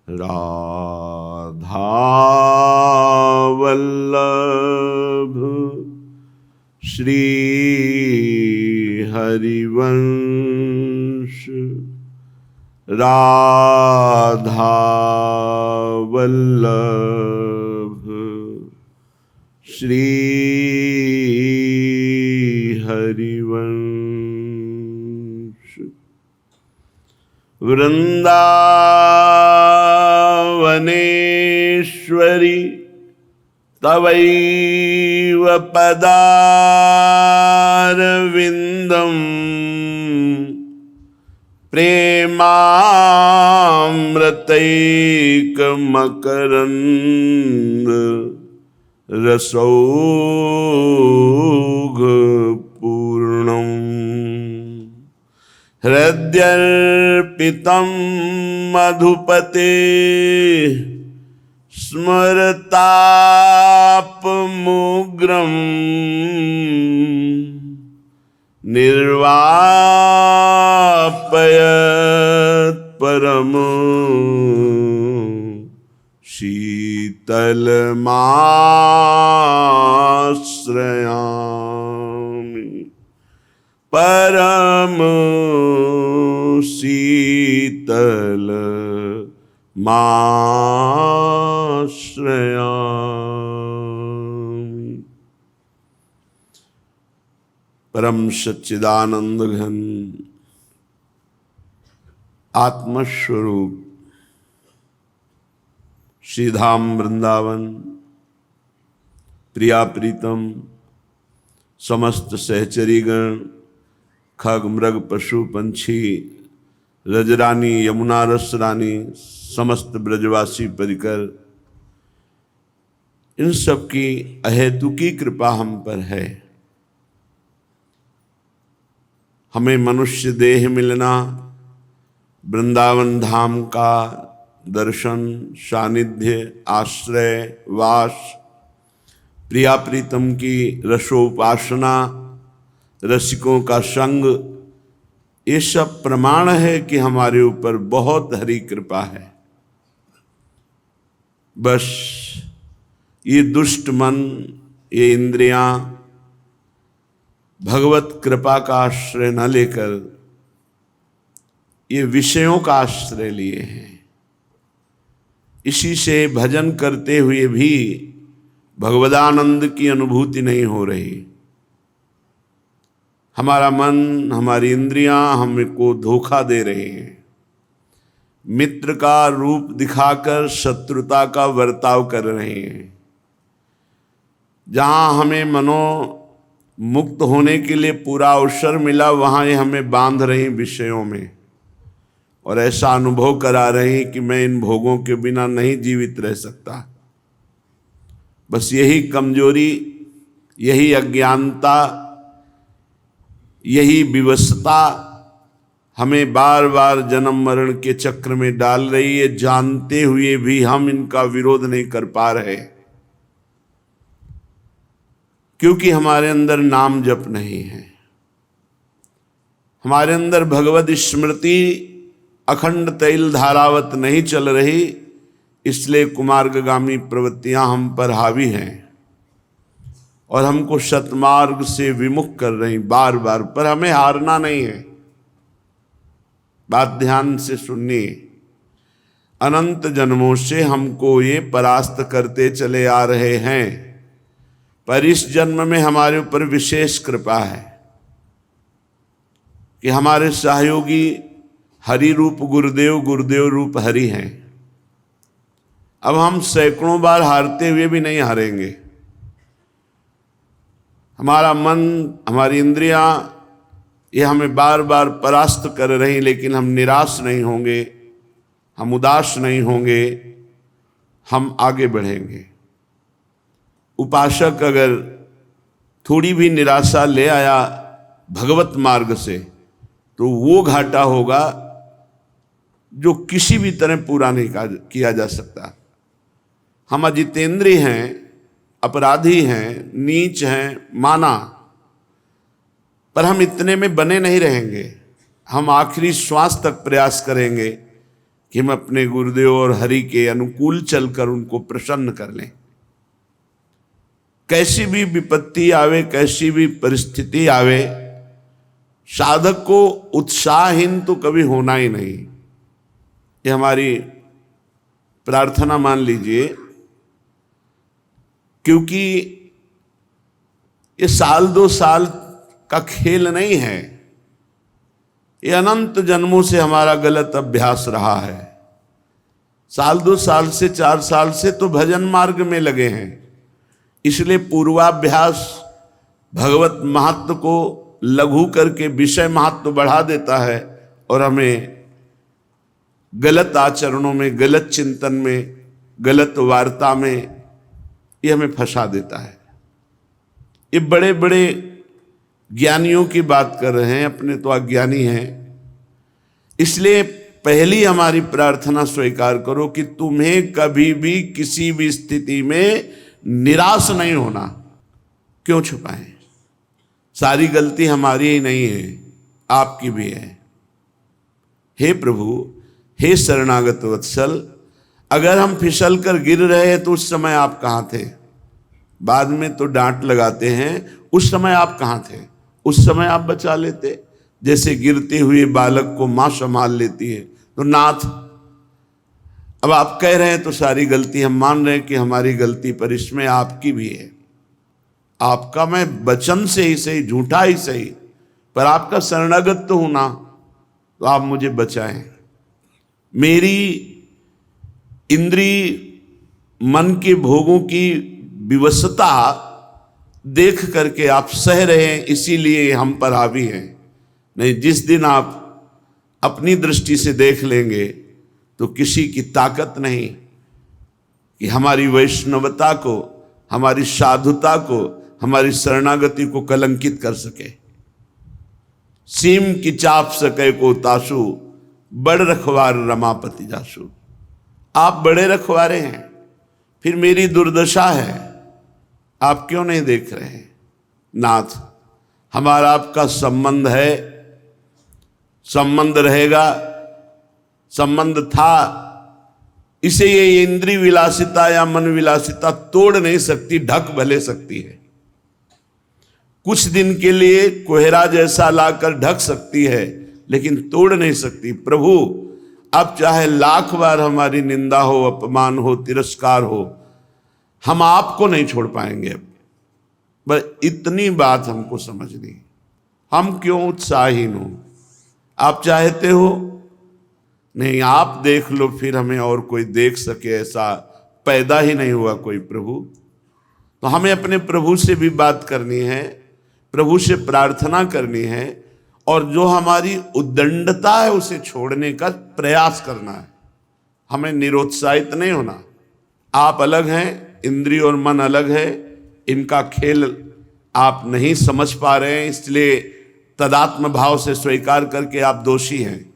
राधा वल्लभ श्री हरिवंश, राधा वल्लभ श्री हरिवंश। वृंदावनेश्वरी तवैव पदारविंदम प्रेमामृतैकमकरंद रसौघ पूर्णम। हृद्यर्पितं मधुपते स्मरतापमुग्रं निर्वापयत् परम शीतलमाश्रयामि, परम शीतलमाश्रयामि। परम सच्चिदानंद घन आत्मस्वरूप श्रीधाम वृंदावन, प्रिया प्रीतम समस्त सहचरीगण, खग मृग पशु पंछी, रजरानी यमुना रस रानी, समस्त ब्रजवासी परिकर, इन सब की अहेतुकी कृपा हम पर है। हमें मनुष्य देह मिलना, वृंदावन धाम का दर्शन, सानिध्य, आश्रय, वास, प्रिया प्रीतम की रसोपासना, रसिकों का संग, ये सब प्रमाण है कि हमारे ऊपर बहुत हरि कृपा है। बस ये दुष्ट मन, ये इंद्रियां भगवत कृपा का आश्रय न लेकर ये विषयों का आश्रय लिए हैं। इसी से भजन करते हुए भी भगवदानंद की अनुभूति नहीं हो रही। हमारा मन, हमारी इंद्रियां हमको धोखा दे रहे हैं। मित्र का रूप दिखाकर शत्रुता का वर्ताव कर रहे हैं। जहां हमें मुक्त होने के लिए पूरा अवसर मिला, वहां ये हमें बांध रही विषयों में और ऐसा अनुभव करा रहे हैं कि मैं इन भोगों के बिना नहीं जीवित रह सकता। बस यही कमजोरी, यही अज्ञानता, यही विवशता हमें बार बार जन्म मरण के चक्र में डाल रही है। जानते हुए भी हम इनका विरोध नहीं कर पा रहे, क्योंकि हमारे अंदर नाम जप नहीं है, हमारे अंदर भगवत स्मृति अखंड तैल धारावत नहीं चल रही। इसलिए कुमार्गगामी प्रवृत्तियां हम पर हावी हैं और हमको सतमार्ग से विमुख कर रही बार बार। पर हमें हारना नहीं है। बात ध्यान से सुनिए। अनंत जन्मों से हमको ये परास्त करते चले आ रहे हैं, पर इस जन्म में हमारे ऊपर विशेष कृपा है कि हमारे सहयोगी हरि रूप गुरुदेव, गुरुदेव रूप हरि हैं। अब हम सैकड़ों बार हारते हुए भी नहीं हारेंगे। हमारा मन, हमारी इंद्रियां, ये हमें बार बार परास्त कर रही, लेकिन हम निराश नहीं होंगे, हम उदास नहीं होंगे, हम आगे बढ़ेंगे। उपासक अगर थोड़ी भी निराशा ले आया भगवत मार्ग से, तो वो घाटा होगा जो किसी भी तरह पूरा नहीं किया जा सकता। हम अजितेंद्रिय हैं, अपराधी हैं, नीच हैं, माना, पर हम इतने में बने नहीं रहेंगे। हम आखिरी श्वास तक प्रयास करेंगे कि हम अपने गुरुदेव और हरि के अनुकूल चलकर उनको प्रसन्न कर लें। कैसी भी विपत्ति आवे, कैसी भी परिस्थिति आवे, साधक को उत्साहहीन तो कभी होना ही नहीं। ये हमारी प्रार्थना मान लीजिए, क्योंकि ये साल 2 साल का खेल नहीं है, ये अनंत जन्मों से हमारा गलत अभ्यास रहा है। साल 2 साल से 4 साल से तो भजन मार्ग में लगे हैं, इसलिए पूर्वाभ्यास भगवत महत्व को लघु करके विषय महत्व बढ़ा देता है और हमें गलत आचरणों में, गलत चिंतन में, गलत वार्ता में ये हमें फंसा देता है। ये बड़े बड़े ज्ञानियों की बात कर रहे हैं, अपने तो अज्ञानी हैं। इसलिए पहली हमारी प्रार्थना स्वीकार करो कि तुम्हें कभी भी किसी भी स्थिति में निराश नहीं होना। क्यों छुपाएं? सारी गलती हमारी ही नहीं है, आपकी भी है। हे प्रभु, हे शरणागत वत्सल, अगर हम फिसल कर गिर रहे हैं तो उस समय आप कहाँ थे? बाद में तो डांट लगाते हैं, उस समय आप कहाँ थे? उस समय आप बचा लेते। जैसे गिरते हुए बालक को माँ संभाल लेती है, तो नाथ अब आप कह रहे हैं तो सारी गलती हम मान रहे हैं कि हमारी गलती, पर इसमें आपकी भी है। आपका मैं वचन से ही सही, झूठा ही सही, पर आपका शरणागत तो हूं ना, तो आप मुझे बचाएं। मेरी इंद्री मन के भोगों की विवशता देख करके आप सह रहे हैं, इसीलिए हम पर हावी हैं। नहीं, जिस दिन आप अपनी दृष्टि से देख लेंगे तो किसी की ताकत नहीं कि हमारी वैष्णवता को, हमारी साधुता को, हमारी शरणागति को कलंकित कर सके। सीम की चाप सके को तासु, बड़ रखवार रमापति जासु। आप बड़े रखवारे हैं, फिर मेरी दुर्दशा है, आप क्यों नहीं देख रहे हैं? नाथ, हमारा आपका संबंध है, संबंध रहेगा, संबंध था, इसे ये इंद्रिय विलासिता या मन विलासिता तोड़ नहीं सकती, ढक भले सकती है। कुछ दिन के लिए कोहरा जैसा लाकर ढक सकती है, लेकिन तोड़ नहीं सकती। प्रभु, अब चाहे लाख बार हमारी निंदा हो, अपमान हो, तिरस्कार हो, हम आपको नहीं छोड़ पाएंगे। अब बस इतनी बात हमको समझनी। हम क्यों उत्साहीन हो? आप चाहते हो नहीं, आप देख लो, फिर हमें और कोई देख सके ऐसा पैदा ही नहीं हुआ कोई प्रभु। तो हमें अपने प्रभु से भी बात करनी है, प्रभु से प्रार्थना करनी है, और जो हमारी उद्दंडता है उसे छोड़ने का प्रयास करना है। हमें निरुत्साहित नहीं होना। आप अलग हैं, इंद्रिय और मन अलग है, इनका खेल आप नहीं समझ पा रहे हैं, इसलिए तदात्म भाव से स्वीकार करके आप दोषी हैं।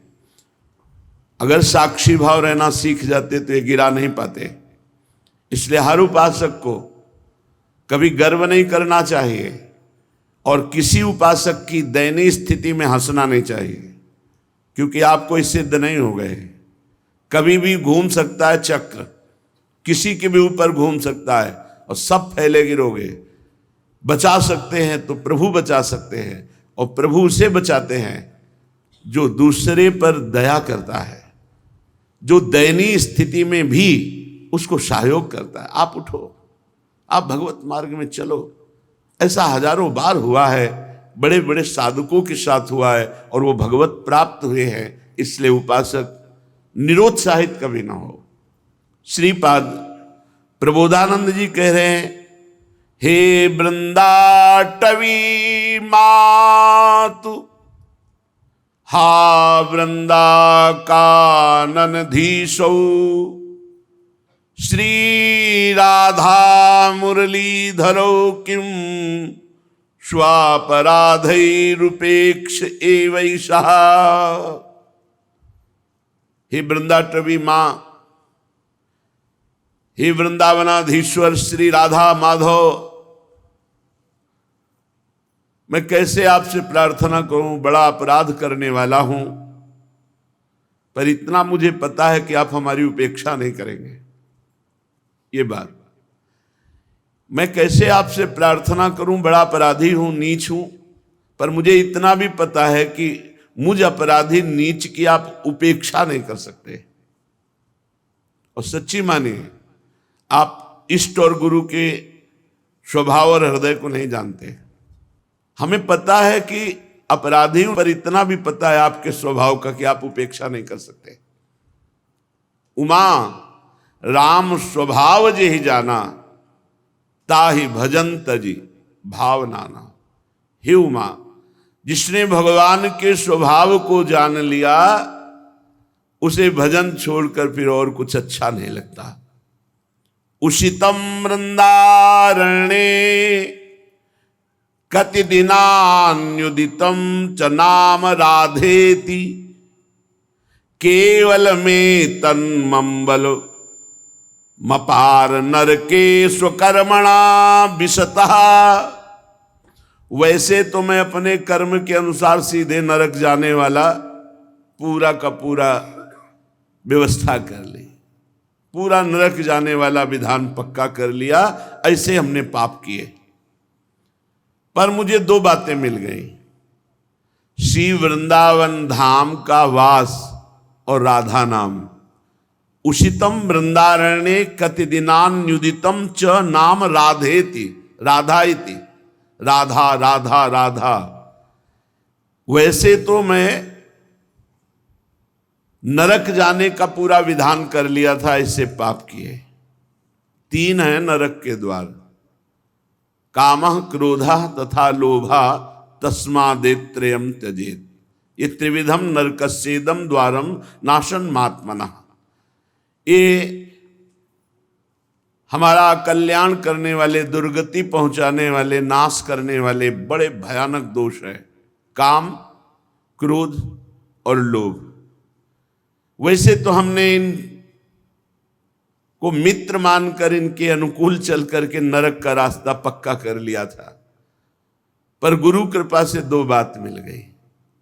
अगर साक्षी भाव रहना सीख जाते तो ये गिरा नहीं पाते। इसलिए हर उपासक को कभी गर्व नहीं करना चाहिए और किसी उपासक की दयनीय स्थिति में हंसना नहीं चाहिए, क्योंकि आप कोई सिद्ध नहीं हो गए। कभी भी घूम सकता है चक्र, किसी के भी ऊपर घूम सकता है और सब फैले गिरोगे। बचा सकते हैं तो प्रभु बचा सकते हैं, और प्रभु उसे बचाते हैं जो दूसरे पर दया करता है, जो दयनीय स्थिति में भी उसको सहयोग करता है। आप उठो, आप भगवत मार्ग में चलो। ऐसा हजारों बार हुआ है, बड़े बड़े साधकों के साथ हुआ है और वो भगवत प्राप्त हुए हैं। इसलिए उपासक निरुत्साहित कभी ना हो। श्रीपाद प्रबोधानंद जी कह रहे हैं, हे वृंदाटवी मातु, हा वृंदा काननधीशौ, श्री राधा मुरलीधरौ किम स्वापराधैरुपेक्ष एवैषः। हे वृंदाटवी मां, हे वृंदावनाधीश्वर श्री राधा माधव, मैं कैसे आपसे प्रार्थना करूं? बड़ा अपराध करने वाला हूं, पर इतना मुझे पता है कि आप हमारी उपेक्षा नहीं करेंगे। ये बात मैं कैसे आपसे प्रार्थना करूं, बड़ा अपराधी हूं, नीच हूं, पर मुझे इतना भी पता है कि मुझ अपराधी नीच की आप उपेक्षा नहीं कर सकते। और सच्ची मानिए, आप इष्ट और गुरु के स्वभाव और हृदय को नहीं जानते। हमें पता है कि अपराधी हूं, पर इतना भी पता है आपके स्वभाव का कि आप उपेक्षा नहीं कर सकते। उमा राम स्वभाव जे ही जाना, ताहि भजन तजी भाव नाना। हे उमा, जिसने भगवान के स्वभाव को जान लिया, उसे भजन छोड़कर फिर और कुछ अच्छा नहीं लगता। उषितम वृंदारण्ये कति दिनान्युदितम च नाम राधेति, केवल में तन्मंबल मपार नरके स्वकर्मणा विशतः। वैसे तो मैं अपने कर्म के अनुसार सीधे नरक जाने वाला पूरा का पूरा व्यवस्था कर ली, पूरा नरक जाने वाला विधान पक्का कर लिया। ऐसे हमने पाप किए। पर मुझे दो बातें मिल गई, श्री वृंदावन धाम का वास और राधा नाम। उषितम वृंदारण्ये कति दिनान्युदितम च नाम राधेति, राधा इति, राधा राधा राधा। वैसे तो मैं नरक जाने का पूरा विधान कर लिया था, इससे पाप किए। 3 है नरक के द्वार, कामः क्रोधः तथा लोभः तस्मादेत्रयम् त्यजेत्। ये त्रिविधम नरकस्येदम द्वारम नाशन मात्मनः। ये हमारा कल्याण करने वाले, दुर्गति पहुंचाने वाले, नाश करने वाले बड़े भयानक दोष है, काम, क्रोध और लोभ। वैसे तो हमने इन को मित्र मानकर इनके अनुकूल चल करके नरक का रास्ता पक्का कर लिया था, पर गुरु कृपा से 2 बात मिल गई,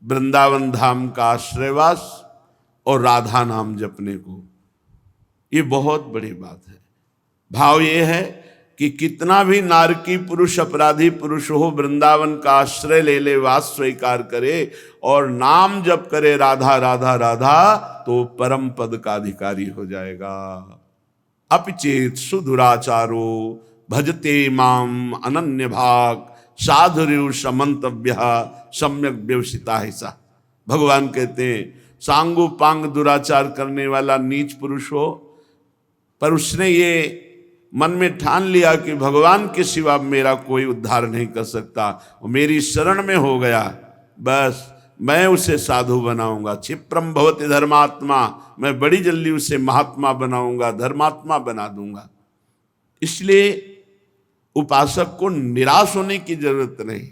वृंदावन धाम का आश्रयवास और राधा नाम जपने को। ये बहुत बड़ी बात है। भाव ये है कि कितना भी नारकी पुरुष, अपराधी पुरुष हो, वृंदावन का आश्रय ले ले, वास स्वीकार करे और नाम जप करे राधा राधा राधा, तो परम पद का अधिकारी हो जाएगा। अपिचेत सुदुराचारो भजते माम अनन्य भाग, साधुर्यु समंतव्य सम्यक व्यवसिता है सा। भगवान कहते हैं, सांगो पांग दुराचार करने वाला नीच पुरुष हो, पर उसने ये मन में ठान लिया कि भगवान के सिवा मेरा कोई उद्धार नहीं कर सकता, वो मेरी शरण में हो गया, बस मैं उसे साधु बनाऊंगा। क्षिप्रम भवति धर्मात्मा, मैं बड़ी जल्दी उसे महात्मा बनाऊंगा, धर्मात्मा बना दूंगा। इसलिए उपासक को निराश होने की जरूरत नहीं।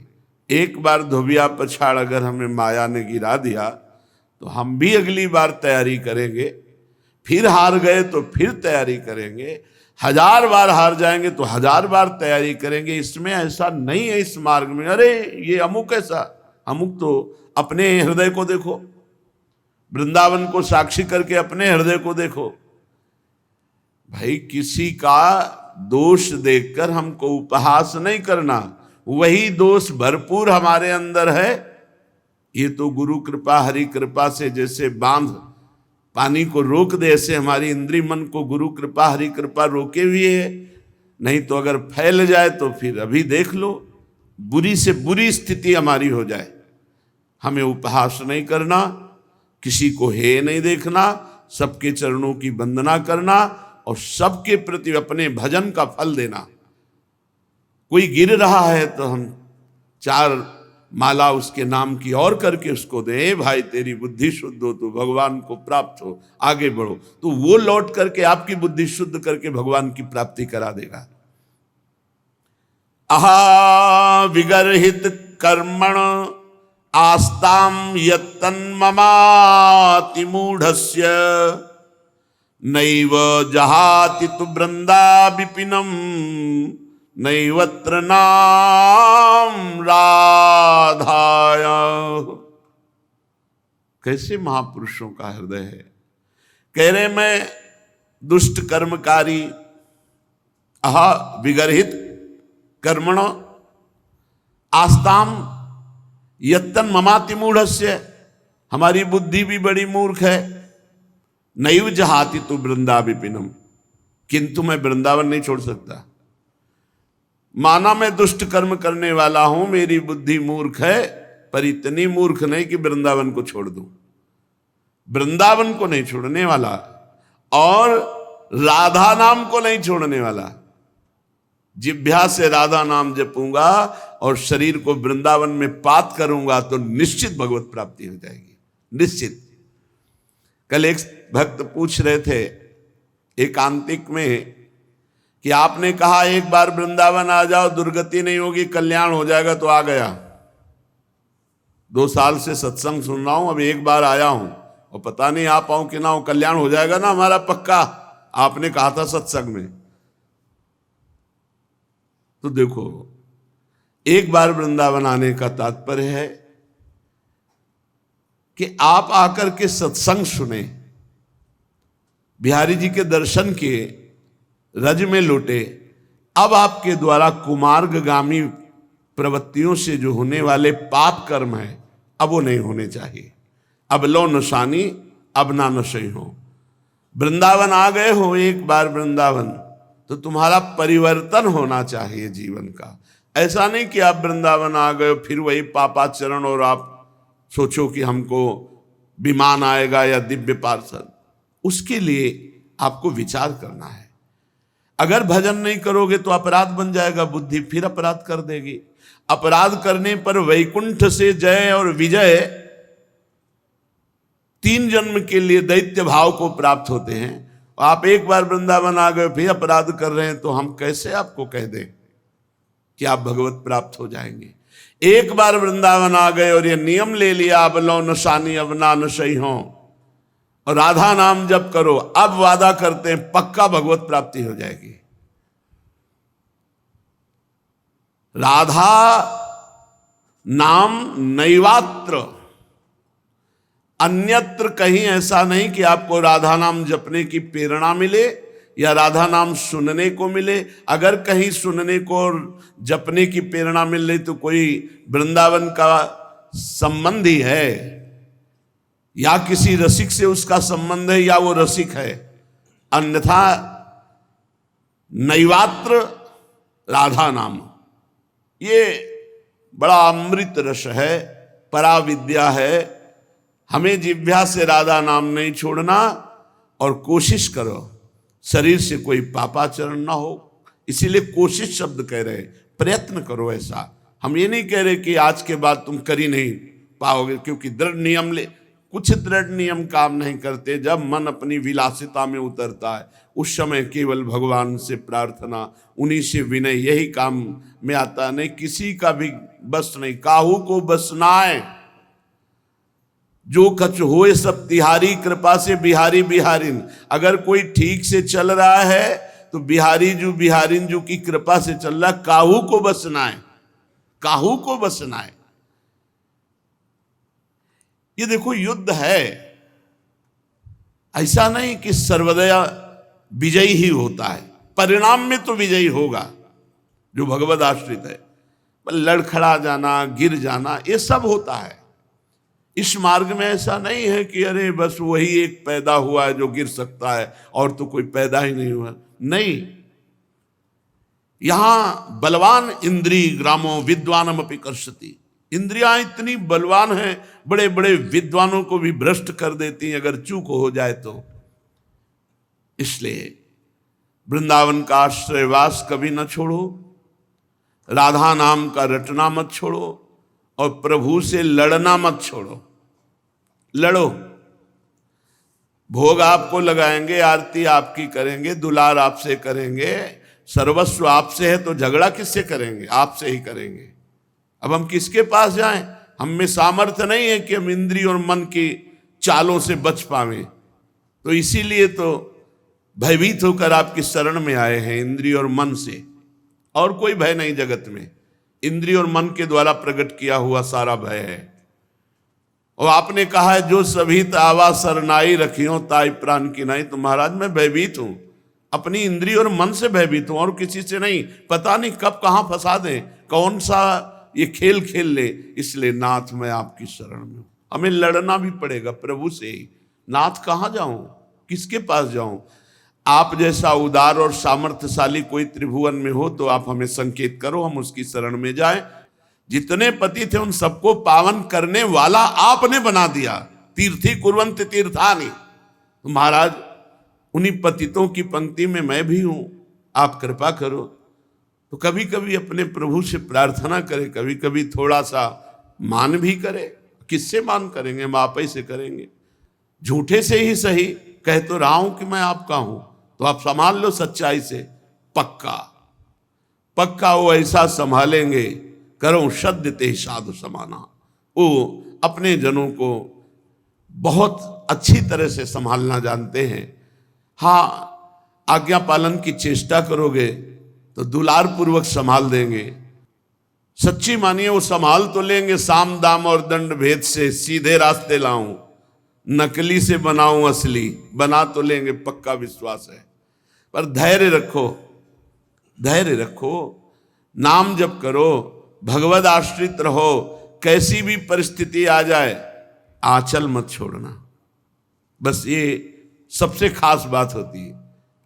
एक बार धोबिया पछाड़ अगर हमें माया ने गिरा दिया, तो हम भी अगली बार तैयारी करेंगे, फिर हार गए तो फिर तैयारी करेंगे, 1000 बार हार जाएंगे तो 1000 बार तैयारी करेंगे। इसमें ऐसा नहीं है इस मार्ग में, अरे ये अमुक ऐसा, अमुक तो अपने हृदय को देखो, वृंदावन को साक्षी करके अपने हृदय को देखो। भाई किसी का दोष देखकर हमको उपहास नहीं करना, वही दोष भरपूर हमारे अंदर है। ये तो गुरु कृपा, हरि कृपा से जैसे बांध पानी को रोक दे, ऐसे हमारी इंद्रिय मन को गुरु कृपा, हरि कृपा रोके हुए है। नहीं तो अगर फैल जाए तो फिर अभी देख लो, बुरी से बुरी स्थिति हमारी हो जाए। हमें उपहास नहीं करना, किसी को हे नहीं देखना, सबके चरणों की वंदना करना और सबके प्रति अपने भजन का फल देना। कोई गिर रहा है तो हम 4 माला उसके नाम की और करके उसको दे, भाई तेरी बुद्धि शुद्ध हो तो भगवान को प्राप्त हो, आगे बढ़ो, तो वो लौट करके आपकी बुद्धि शुद्ध करके भगवान की प्राप्ति करा देगा। अहा विगर्हित कर्मण आस्ताम यत्तन्ममाति मूढ़स्य, नैव जहाति तु वृंदा विपिनम, नैवत्र नाम राधाया। कैसे महापुरुषों का हृदय है। कह रहे मैं दुष्ट कर्मकारी अहा विगरहित कर्मण आस्ताम यत्तन ममाति मूढ़स्य, हमारी बुद्धि भी बड़ी मूर्ख है। नैव जहाति तु वृंदा विपिनम, किंतु मैं वृंदावन नहीं छोड़ सकता। माना मैं दुष्ट कर्म करने वाला हूं, मेरी बुद्धि मूर्ख है, पर इतनी मूर्ख नहीं कि वृंदावन को छोड़ दूं। वृंदावन को नहीं छोड़ने वाला और राधा नाम को नहीं छोड़ने वाला। जिह्वा से राधा नाम जपूंगा और शरीर को वृंदावन में पात करूंगा तो निश्चित भगवत प्राप्ति हो जाएगी, निश्चित। कल एक भक्त पूछ रहे थे एकांतिक में कि आपने कहा एक बार वृंदावन आ जाओ, दुर्गति नहीं होगी, कल्याण हो जाएगा, तो आ गया। 2 साल से सत्संग सुन रहा हूं, अब एक बार आया हूं और पता नहीं आ पाऊं कि ना हो, कल्याण हो जाएगा ना हमारा पक्का, आपने कहा था सत्संग में। तो देखो, एक बार वृंदावन आने का तात्पर्य है कि आप आकर के सत्संग सुने, बिहारी जी के दर्शन किए, रज में लौटे। अब आपके द्वारा कुमार्गगामी प्रवृत्तियों से जो होने वाले पाप कर्म है, अब वो नहीं होने चाहिए। अब लो नशानी अब ना नशे हो। वृंदावन आ गए हो एक बार वृंदावन, तो तुम्हारा परिवर्तन होना चाहिए जीवन का। ऐसा नहीं कि आप वृंदावन आ गए फिर वही पापाचरण और आप सोचो कि हमको विमान आएगा या दिव्य पार्षद। उसके लिए आपको विचार करना है। अगर भजन नहीं करोगे तो अपराध बन जाएगा, बुद्धि फिर अपराध कर देगी। अपराध करने पर वैकुंठ से जय और विजय 3 जन्म के लिए दैत्य भाव को प्राप्त होते हैं। आप एक बार वृंदावन आ गए फिर अपराध कर रहे हैं, तो हम कैसे आपको कह दें कि आप भगवत प्राप्त हो जाएंगे। एक बार वृंदावन आ गए और ये नियम ले लिया, अब लो नशानी अब ना नशई हो, और राधा नाम जप करो, अब वादा करते हैं पक्का भगवत प्राप्ति हो जाएगी। राधा नाम नैवात्र, अन्यत्र कहीं ऐसा नहीं कि आपको राधा नाम जपने की प्रेरणा मिले या राधा नाम सुनने को मिले। अगर कहीं सुनने को और जपने की प्रेरणा मिल रही तो कोई वृंदावन का संबंध ही है, या किसी रसिक से उसका संबंध है, या वो रसिक है। अन्यथा नैवात्र राधा नाम, ये बड़ा अमृत रस है, पराविद्या है। हमें जिह्वा से राधा नाम नहीं छोड़ना, और कोशिश करो शरीर से कोई पापाचरण ना हो। इसीलिए कोशिश शब्द कह रहे, प्रयत्न करो। ऐसा हम ये नहीं कह रहे कि आज के बाद तुम कर ही नहीं पाओगे, क्योंकि दृढ़ नियम ले, कुछ दृढ़ नियम काम नहीं करते। जब मन अपनी विलासिता में उतरता है उस समय केवल भगवान से प्रार्थना, उन्हीं से विनय, यही काम में आता। नहीं किसी का भी बस नहीं, काहू को बस नाय, जो कछ होए सब तिहारी, कृपा से बिहारी बिहारिन। अगर कोई ठीक से चल रहा है तो बिहारी जो बिहारिन जो की कृपा से चल रहा, काहू को बसना है, काहू को बसना है। ये देखो युद्ध है, ऐसा नहीं कि सर्वदया विजयी ही होता है। परिणाम में तो विजयी होगा जो भगवद आश्रित है, पर लड़खड़ा जाना, गिर जाना, ये सब होता है। इस मार्ग में ऐसा नहीं है कि अरे बस वही एक पैदा हुआ है जो गिर सकता है और तो कोई पैदा ही नहीं हुआ। नहीं, यहां बलवान इंद्रिय ग्रामो विद्वानम अपि कर्षति। इंद्रियां इतनी बलवान हैं, बड़े बड़े विद्वानों को भी भ्रष्ट कर देती हैं अगर चूक हो जाए तो। इसलिए वृंदावन का आश्रयवास कभी न छोड़ो, राधा नाम का रटना मत छोड़ो, और प्रभु से लड़ना मत छोड़ो। लड़ो, भोग आपको लगाएंगे, आरती आपकी करेंगे, दुलार आपसे करेंगे, सर्वस्व आपसे है, तो झगड़ा किससे करेंगे? आपसे ही करेंगे। अब हम किसके पास जाएं? हम में सामर्थ्य नहीं है कि हम इंद्रिय और मन की चालों से बच पावें। तो इसीलिए तो भयभीत होकर आपकी शरण में आए हैं, इंद्रिय और मन से। और कोई भय नहीं जगत में, इंद्रिय और मन के द्वारा प्रकट किया हुआ सारा भय है। और आपने कहा है जो सभी तावा सरनाई रखियो ताई प्राण की नाई। तो महाराज मैं भयभीत हूं, अपनी इंद्रिय और मन से भयभीत हूं और किसी से नहीं। पता नहीं कब कहां फंसा दें, कौन सा ये खेल खेल ले। इसलिए नाथ मैं आपकी शरण में हूं। हमें लड़ना भी पड़ेगा प्रभु से ही। नाथ कहां जाऊं, किसके पास जाऊं? आप जैसा उदार और सामर्थ्यशाली कोई त्रिभुवन में हो तो आप हमें संकेत करो, हम उसकी शरण में जाएं। जितने पति थे उन सबको पावन करने वाला आपने बना दिया। तीर्थी कुर्वंत तीर्थानि। तो महाराज उन्हीं पतितों की पंक्ति में मैं भी हूं, आप कृपा करो। तो कभी कभी अपने प्रभु से प्रार्थना करें, कभी कभी थोड़ा सा मान भी करें। किससे मान करेंगे, हम आप ही से करेंगे। झूठे से ही सही, कह तो रहा हूं कि मैं आपका हूं, तो आप संभाल लो सच्चाई से। पक्का पक्का वो ऐसा संभालेंगे, करो सद्य ते साधु समाना। वो अपने जनों को बहुत अच्छी तरह से संभालना जानते हैं। हाँ, आज्ञा पालन की चेष्टा करोगे तो दुलार पूर्वक संभाल देंगे। सच्ची मानिए वो संभाल तो लेंगे। साम दाम और दंड भेद से सीधे रास्ते लाऊं, नकली से बनाऊं असली, बना तो लेंगे, पक्का विश्वास है। पर धैर्य रखो, धैर्य रखो, नाम जप करो, भगवद आश्रित रहो। कैसी भी परिस्थिति आ जाए आंचल मत छोड़ना। बस ये सबसे खास बात होती है।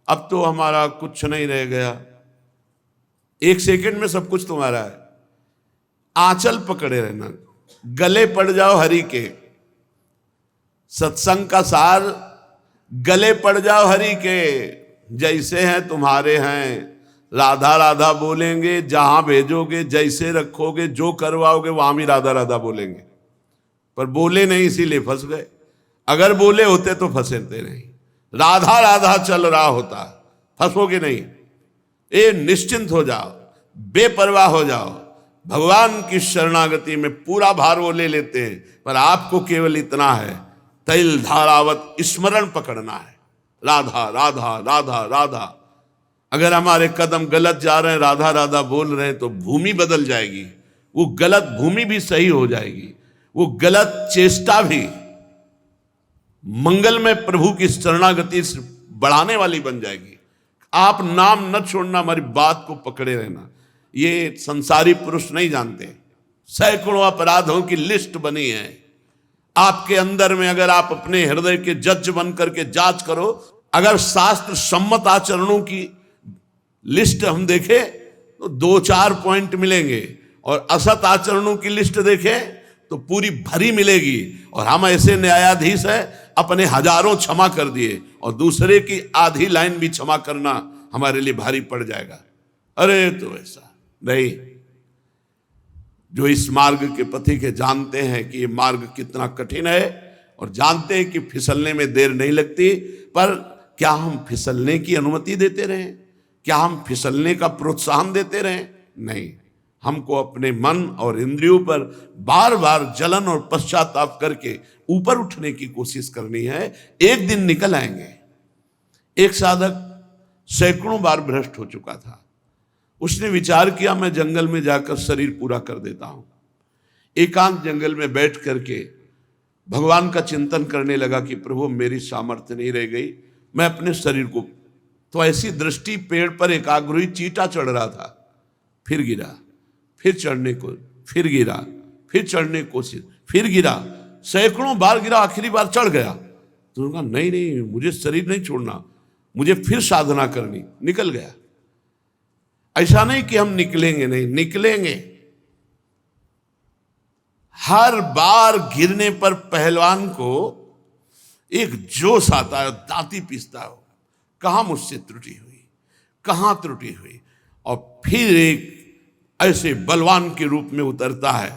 अब तो हमारा कुछ नहीं रह गया, एक सेकंड में सब कुछ तुम्हारा है। आंचल पकड़े रहना, गले पड़ जाओ हरि के। सत्संग का सार, गले पड़ जाओ हरि के। जैसे हैं तुम्हारे हैं, राधा राधा बोलेंगे। जहां भेजोगे, जैसे रखोगे, जो करवाओगे वहां भी राधा राधा बोलेंगे। पर बोले नहीं इसीलिए फंस गए। अगर बोले होते तो फंसते नहीं। राधा राधा चल रहा होता, फंसोगे नहीं। ये निश्चिंत हो जाओ, बेपरवाह हो जाओ। भगवान की शरणागति में पूरा भार वो ले लेते हैं। पर आपको केवल इतना है, तैल धारावत स्मरण पकड़ना है। राधा राधा राधा राधा। अगर हमारे कदम गलत जा रहे हैं, राधा राधा बोल रहे हैं, तो भूमि बदल जाएगी। वो गलत भूमि भी सही हो जाएगी, वो गलत चेष्टा भी मंगल में प्रभु की शरणागति से बढ़ाने वाली बन जाएगी। आप नाम न छोड़ना, हमारी बात को पकड़े रहना। ये संसारी पुरुष नहीं जानते। सैकड़ों अपराधों की लिस्ट बनी है आपके अंदर में। अगर आप अपने हृदय के जज बन करके जांच करो, अगर शास्त्र सम्मत आचरणों की लिस्ट हम देखें तो 2-4 पॉइंट मिलेंगे, और असत आचरणों की लिस्ट देखें तो पूरी भरी मिलेगी। और हम ऐसे न्यायाधीश हैं, अपने हजारों क्षमा कर दिए और दूसरे की आधी लाइन भी क्षमा करना हमारे लिए भारी पड़ जाएगा। अरे तो ऐसा नहीं। जो इस मार्ग के पथिक के जानते हैं कि ये मार्ग कितना कठिन है, और जानते हैं कि फिसलने में देर नहीं लगती। पर क्या हम फिसलने की अनुमति देते रहें? क्या हम फिसलने का प्रोत्साहन देते रहें? नहीं। हमको अपने मन और इंद्रियों पर बार बार जलन और पश्चाताप करके ऊपर उठने की कोशिश करनी है। एक दिन निकल आएंगे। एक साधक सैकड़ों बार भ्रष्ट हो चुका था। उसने विचार किया मैं जंगल में जाकर शरीर पूरा कर देता हूं। एकांत जंगल में बैठ करके भगवान का चिंतन करने लगा कि प्रभु मेरी सामर्थ्य नहीं रह गई, मैं अपने शरीर को। तो ऐसी दृष्टि, पेड़ पर एकाग्र चींटा चढ़ रहा था, फिर गिरा, फिर चढ़ने को, फिर गिरा, फिर चढ़ने की कोशिश, फिर गिरा, सैकड़ों बार गिरा, आखिरी बार चढ़ गया। तो कहा नहीं नहीं, मुझे शरीर नहीं छोड़ना, मुझे फिर साधना करनी। निकल गया। ऐसा नहीं कि हम निकलेंगे नहीं, निकलेंगे। हर बार गिरने पर पहलवान को एक जोश आता है, दांती पीसता हो, कहां मुझसे त्रुटि हुई, कहां त्रुटि हुई, और फिर एक ऐसे बलवान के रूप में उतरता है,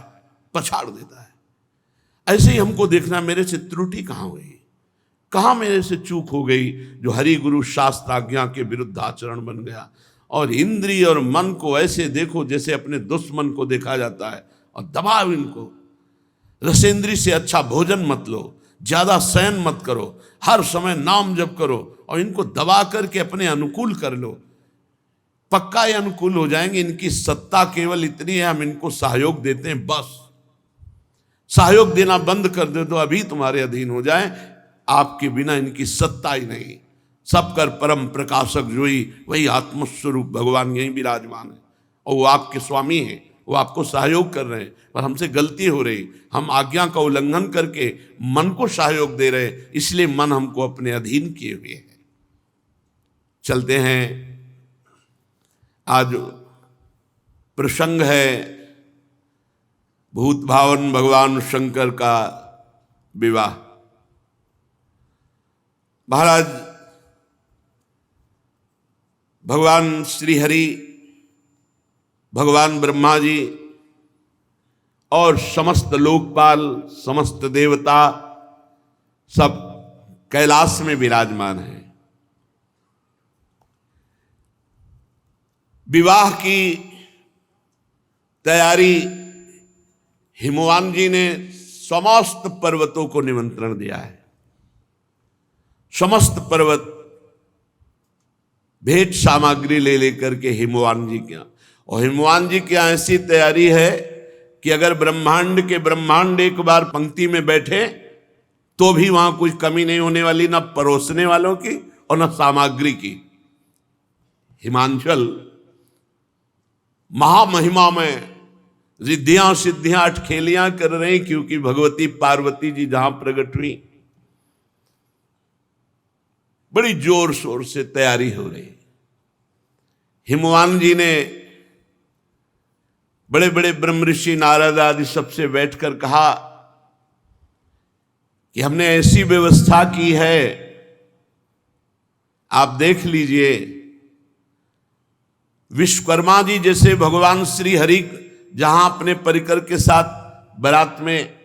पछाड़ देता है। ऐसे ही हमको देखना, मेरे से त्रुटि कहां हुई, कहां मेरे से चूक हो गई, जो हरि गुरु शास्त्र आज्ञा के विरुद्ध आचरण बन गया। और इंद्रिय और मन को ऐसे देखो जैसे अपने दुश्मन को देखा जाता है, और दबाव इनको। रसेंद्री से अच्छा भोजन मत लो, ज्यादा शयन मत करो, हर समय नाम जप करो, और इनको दबा करके अपने अनुकूल कर लो। पक्का ये अनुकूल हो जाएंगे। इनकी सत्ता केवल इतनी है, हम इनको सहयोग देते हैं बस। सहयोग देना बंद कर दे तो अभी तुम्हारे अधीन हो जाए। आपके बिना इनकी सत्ता ही नहीं। सब कर परम प्रकाशक जोई, वही आत्मस्वरूप भगवान यहीं विराजमान है और वो आपके स्वामी हैं। वो आपको सहयोग कर रहे हैं, पर हमसे गलती हो रही, हम आज्ञा का उल्लंघन करके मन को सहयोग दे रहे, इसलिए मन हमको अपने अधीन किए हुए है। चलते हैं, आज प्रसंग है भूत भावन भगवान शंकर का विवाह। महाराज भगवान श्री हरि, भगवान ब्रह्मा जी और समस्त लोकपाल, समस्त देवता सब कैलाश में विराजमान हैं। विवाह की तैयारी हिमवान जी ने समस्त पर्वतों को निमंत्रण दिया है। समस्त पर्वत भेंट सामग्री ले लेकर के हिमवान जी के यहाँ, और हिमवान जी की ऐसी तैयारी है कि अगर ब्रह्मांड के ब्रह्मांड एक बार पंक्ति में बैठे तो भी वहां कुछ कमी नहीं होने वाली, न परोसने वालों की और न सामग्री की। हिमांचल महामहिमा में रिद्धियां सिद्धियां अटखेलियां कर रही, क्योंकि भगवती पार्वती जी जहां प्रकट हुई, बड़ी जोर शोर से तैयारी हो रही। हिमवान जी ने बड़े बड़े ब्रह्म ऋषि नारद आदि सबसे बैठकर कहा कि हमने ऐसी व्यवस्था की है, आप देख लीजिए। विश्वकर्मा जी जैसे भगवान श्री हरि जहां अपने परिकर के साथ बारात में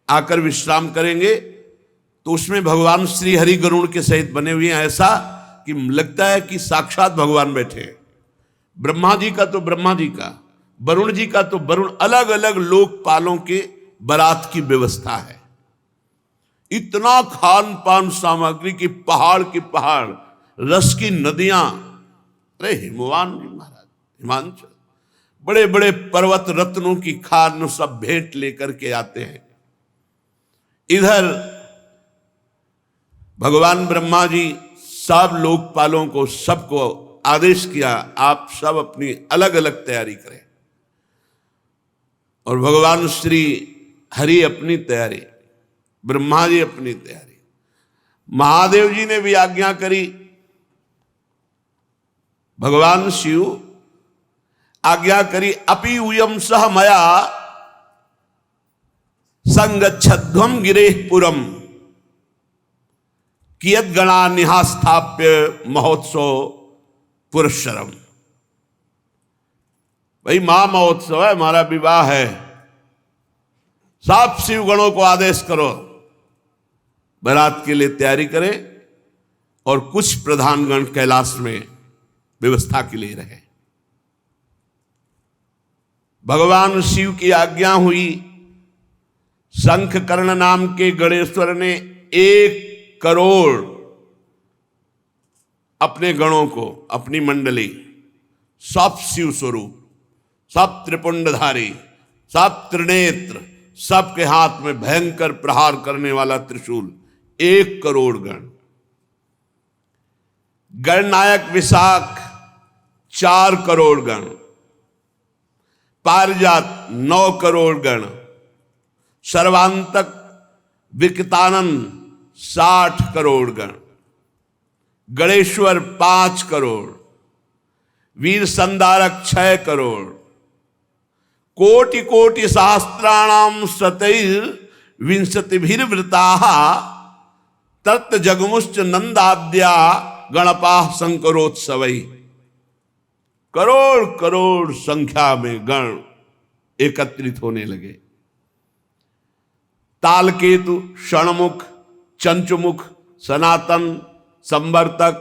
आकर विश्राम करेंगे, तो उसमें भगवान श्री हरि गरुड़ के सहित बने हुए हैं, ऐसा कि लगता है कि साक्षात भगवान बैठे हैं। ब्रह्मा जी का तो ब्रह्मा जी का, वरुण जी का तो वरुण, अलग अलग लोकपालों के बारात की व्यवस्था है। इतना खान पान सामग्री की पहाड़ की पहाड़, रस की नदियां। अरे हिमवान जी महाराज, हिमांचल बड़े बड़े पर्वत रत्नों की खान सब भेंट लेकर के आते हैं। इधर भगवान ब्रह्मा जी सब लोकपालों को, सबको आदेश किया, आप सब अपनी अलग अलग तैयारी करें। और भगवान श्री हरि अपनी तैयारी, ब्रह्मा जी अपनी तैयारी, महादेव जी ने भी आज्ञा करी। भगवान शिव आज्ञा करी, अपि उयम सह मया संगच्छध्वम गिरेह पुरम कियत गणा निहास्थाप्य महोत्सव पुरस्सरम। भाई महा महोत्सव है, हमारा विवाह है, सब शिव गणों को आदेश करो, बारात के लिए तैयारी करें, और कुछ प्रधान गण कैलाश में व्यवस्था के लिए रहे। भगवान शिव की आज्ञा हुई। शंखकर्ण नाम के गणेश्वर ने 1 करोड़ अपने गणों को, अपनी मंडली, सब शिव स्वरूप, सब त्रिपुंडधारी, सब त्रिनेत्र, सबके हाथ में भयंकर प्रहार करने वाला त्रिशूल, 1 करोड़ गण। गणनायक विशाख 4 करोड़ गण, पारिजात 9 करोड़ गण, सर्वांतक विकतानंद 60 करोड़ गण, गणेश्वर 5 करोड़, वीर संधारक 6 करोड़, कोटि कोटि सहस्त्राणाम शतैर विंशतिभिर्वृताः तत् जगमुश्च नंदाद्या गणपा शंकरोत्सवै। करोड़ करोड़ संख्या में गण एकत्रित होने लगे। तालकेतु, षणमुख, चंचुमुख, सनातन, संवर्तक,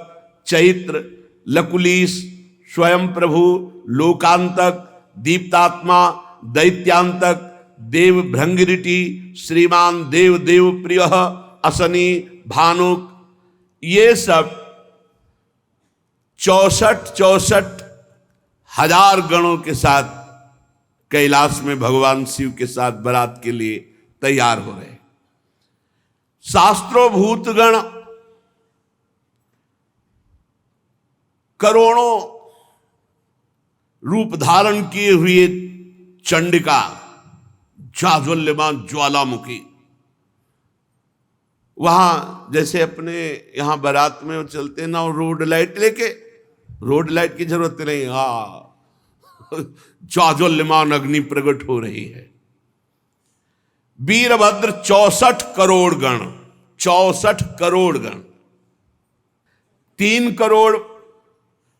चैत्र, लकुलीस, स्वयं प्रभु, लोकांतक, दीप्तात्मा, दैत्यांतक, देव भृंगिरिटी, श्रीमान देव देव प्रिय, असनी, भानुक, ये सब 64 हजार गणों के साथ कैलाश में भगवान शिव के साथ बारात के लिए तैयार हो रहे। शास्त्रोभूतगण करोड़ों रूप धारण किए हुए चंडिका, जाज्वल्यमान ज्वालामुखी, वहां जैसे अपने यहां बारात में वो चलते हैं ना, रोड लाइट लेके, रोड लाइट की जरूरत नहीं, जाज्वल्यमान अग्नि प्रकट हो रही है। वीरभद्र 64 करोड़ गण, 64 करोड़ गण, 3 करोड़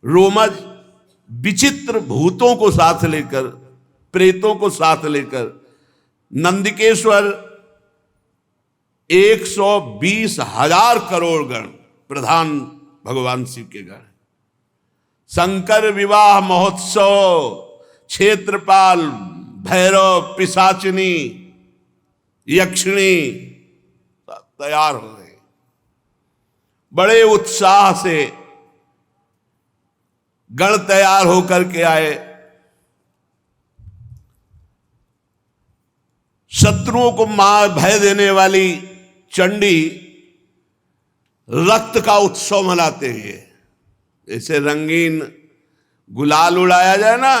रोमज विचित्र भूतों को साथ लेकर, प्रेतों को साथ लेकर, नंदिकेश्वर 120,000 करोड़ गण, प्रधान भगवान शिव के गण। शंकर विवाह महोत्सव, क्षेत्रपाल, भैरव, पिशाचिनी, यक्षिणी तैयार हो गए। बड़े उत्साह से गण तैयार होकर के आए। शत्रुओं को मार भय देने वाली चंडी रक्त का उत्सव मनाते हैं। जैसे रंगीन गुलाल उड़ाया जाए ना,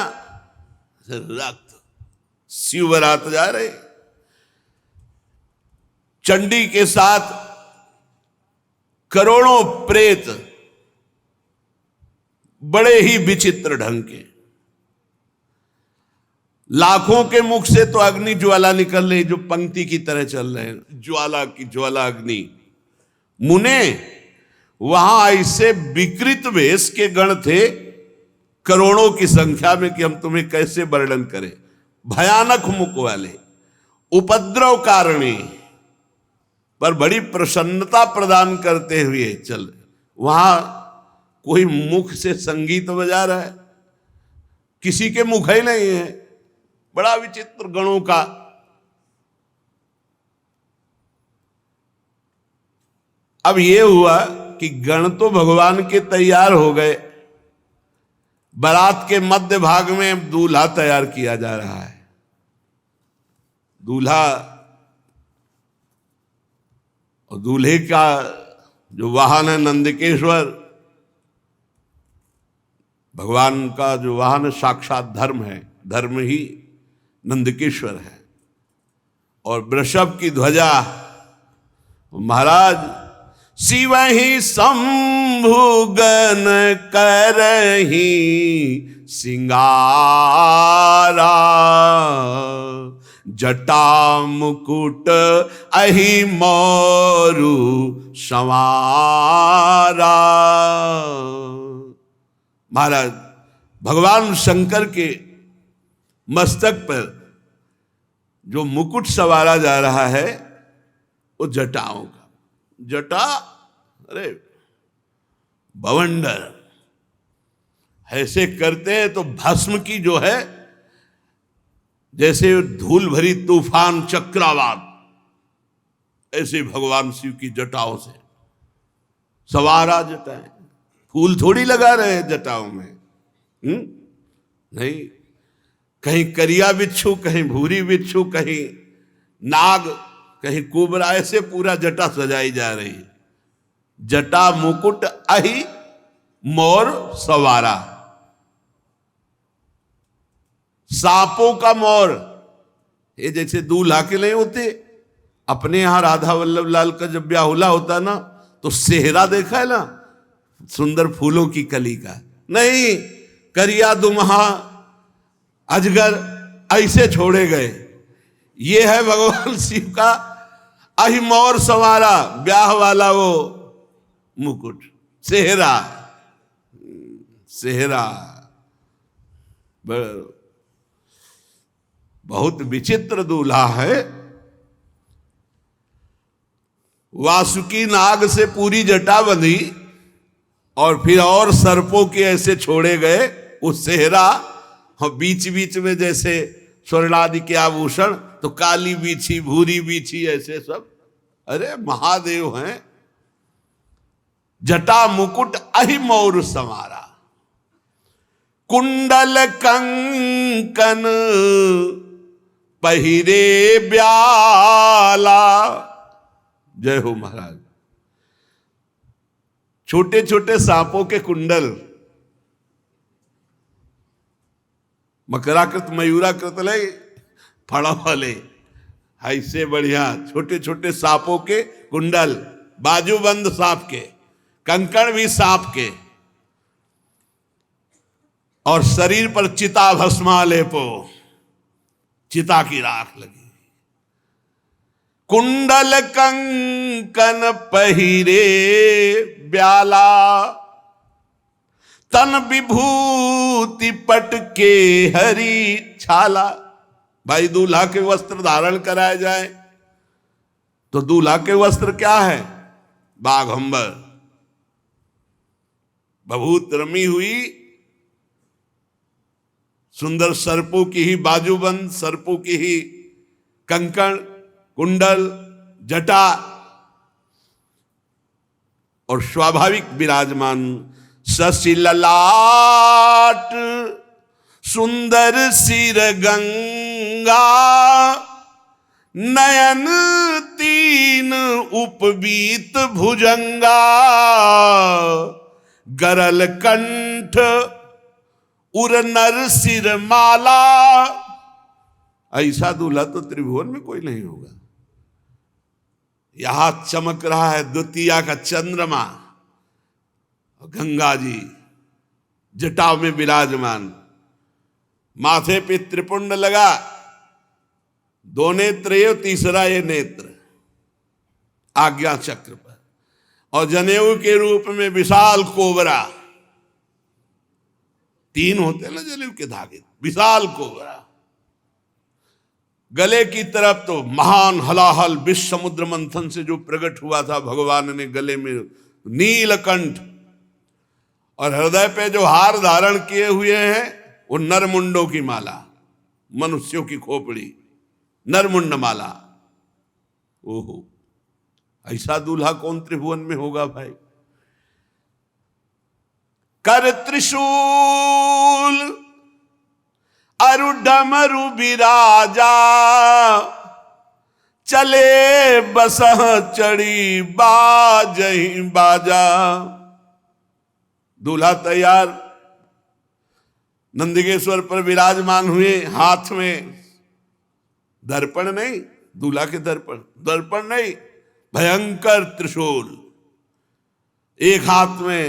रक्त शिव बरात जा रहे। चंडी के साथ करोड़ों प्रेत, बड़े ही विचित्र ढंग के। लाखों के मुख से तो अग्नि ज्वाला निकल रही, जो पंक्ति की तरह चल रहे हैं, ज्वाला की ज्वाला अग्नि। मुने वहां ऐसे विकृत वेश के गण थे करोड़ों की संख्या में कि हम तुम्हें कैसे वर्णन करें। भयानक मुख वाले, उपद्रव कारणी, पर बड़ी प्रसन्नता प्रदान करते हुए चल। वहां कोई मुख से संगीत बजा रहा है, किसी के मुख ही नहीं है। बड़ा विचित्र गणों का। अब यह हुआ कि गण तो भगवान के तैयार हो गए, बारात के मध्य भाग में दूल्हा तैयार किया जा रहा है। दूल्हा और दूल्हे का जो वाहन है नंदिकेश्वर, भगवान का जो वाहन है साक्षात धर्म है, धर्म ही नंदिकेश्वर है। और वृषभ की ध्वजा महाराज शिव ही शंभु गण करही सिंगारा, जटा मुकुट अहि मोरु संवारा। महाराज भगवान शंकर के मस्तक पर जो मुकुट सवारा जा रहा है वो जटाओं का। जटा अरे बवंडर ऐसे करते हैं तो भस्म की जो है, जैसे धूल भरी तूफान चक्रवात, ऐसे भगवान शिव की जटाओं से सवारा जटाएं। फूल थोड़ी लगा रहे हैं जटाओं में, नहीं। कहीं करिया बिच्छू, कहीं भूरी बिच्छू, कहीं नाग, कहीं कुबरा, ऐसे पूरा जटा सजाई जा रही है। जटा मुकुट अहि मोर सवारा, सांपों का मोर। ये जैसे दूल्हा के नहीं होते, अपने यहां राधा वल्लभ लाल का जब ब्याहुला होता ना, तो सेहरा देखा है ना, सुंदर फूलों की कली का। नहीं, करिया दुम्हा अजगर ऐसे छोड़े गए। ये है भगवान शिव का अहि मोर सवारा, ब्याह वाला वो मुकुट, सेहरा। सेहरा बहुत विचित्र दूल्हा है। वासुकी नाग से पूरी जटा बंधी और फिर और सर्पों के ऐसे छोड़े गए। वो सेहरा, बीच बीच में जैसे स्वर्णादि के आभूषण, तो काली बीछी, भूरी बीछी, ऐसे सब। अरे महादेव हैं। जटा मुकुट अहि मोर संवारा, कुंडल कंकन पहिरे ब्याला। जय हो महाराज। छोटे छोटे सांपों के कुंडल, मकराकृत मयूराकृत ले फड़ा वाले, ऐसे बढ़िया छोटे छोटे सांपों के कुंडल, बाजूबंद सांप के, कंकड़ भी सांप के, और शरीर पर चिता भस्मा लेपो, चिता की राख लगी। कुंडल कंकन पहिरे ब्याला, तन विभूति पट के हरी छाला। भाई दूल्हा के वस्त्र धारण कराए जाए तो दूल्हा के वस्त्र क्या है? बाघंबर, बहुत रमी हुई सुंदर सर्पों की ही बाजूबंद, सर्पों की ही कंकण, कुंडल, जटा, और स्वाभाविक विराजमान शशि ललाट, सुंदर सिर गंगा, नयन तीन उपवीत भुजंगा, गरल कंठ उर नर सिर माला। ऐसा दूल्हा तो त्रिभुवन में कोई नहीं होगा। यहां चमक रहा है द्वितीया का चंद्रमा, गंगा जी जटाओं में विराजमान, माथे पे त्रिपुंड लगा, दो नेत्र ये, तीसरा ये नेत्र आज्ञा चक्र पर, और जनेऊ के रूप में विशाल कोबरा, तीन होते ना जनेऊ के धागे, विशाल कोबरा। गले की तरफ तो महान हलाहल विश्व समुद्र मंथन से जो प्रकट हुआ था भगवान ने, गले में नीलकंठ, और हृदय पे जो हार धारण किए हुए हैं वो नरमुंडों की माला, मनुष्यों की खोपड़ी, नरमुंड माला। ओहो, ऐसा दूल्हा कौन त्रिभुवन में होगा भाई? कर त्रिशूल अरु डमरु विराजा, चले बसह चढ़ी बाजही बाजा। दूल्हा तैयार नंदिकेश्वर पर विराजमान हुए, हाथ में दर्पण नहीं, दूल्हा के दर्पण नहीं, भयंकर त्रिशूल, एक हाथ में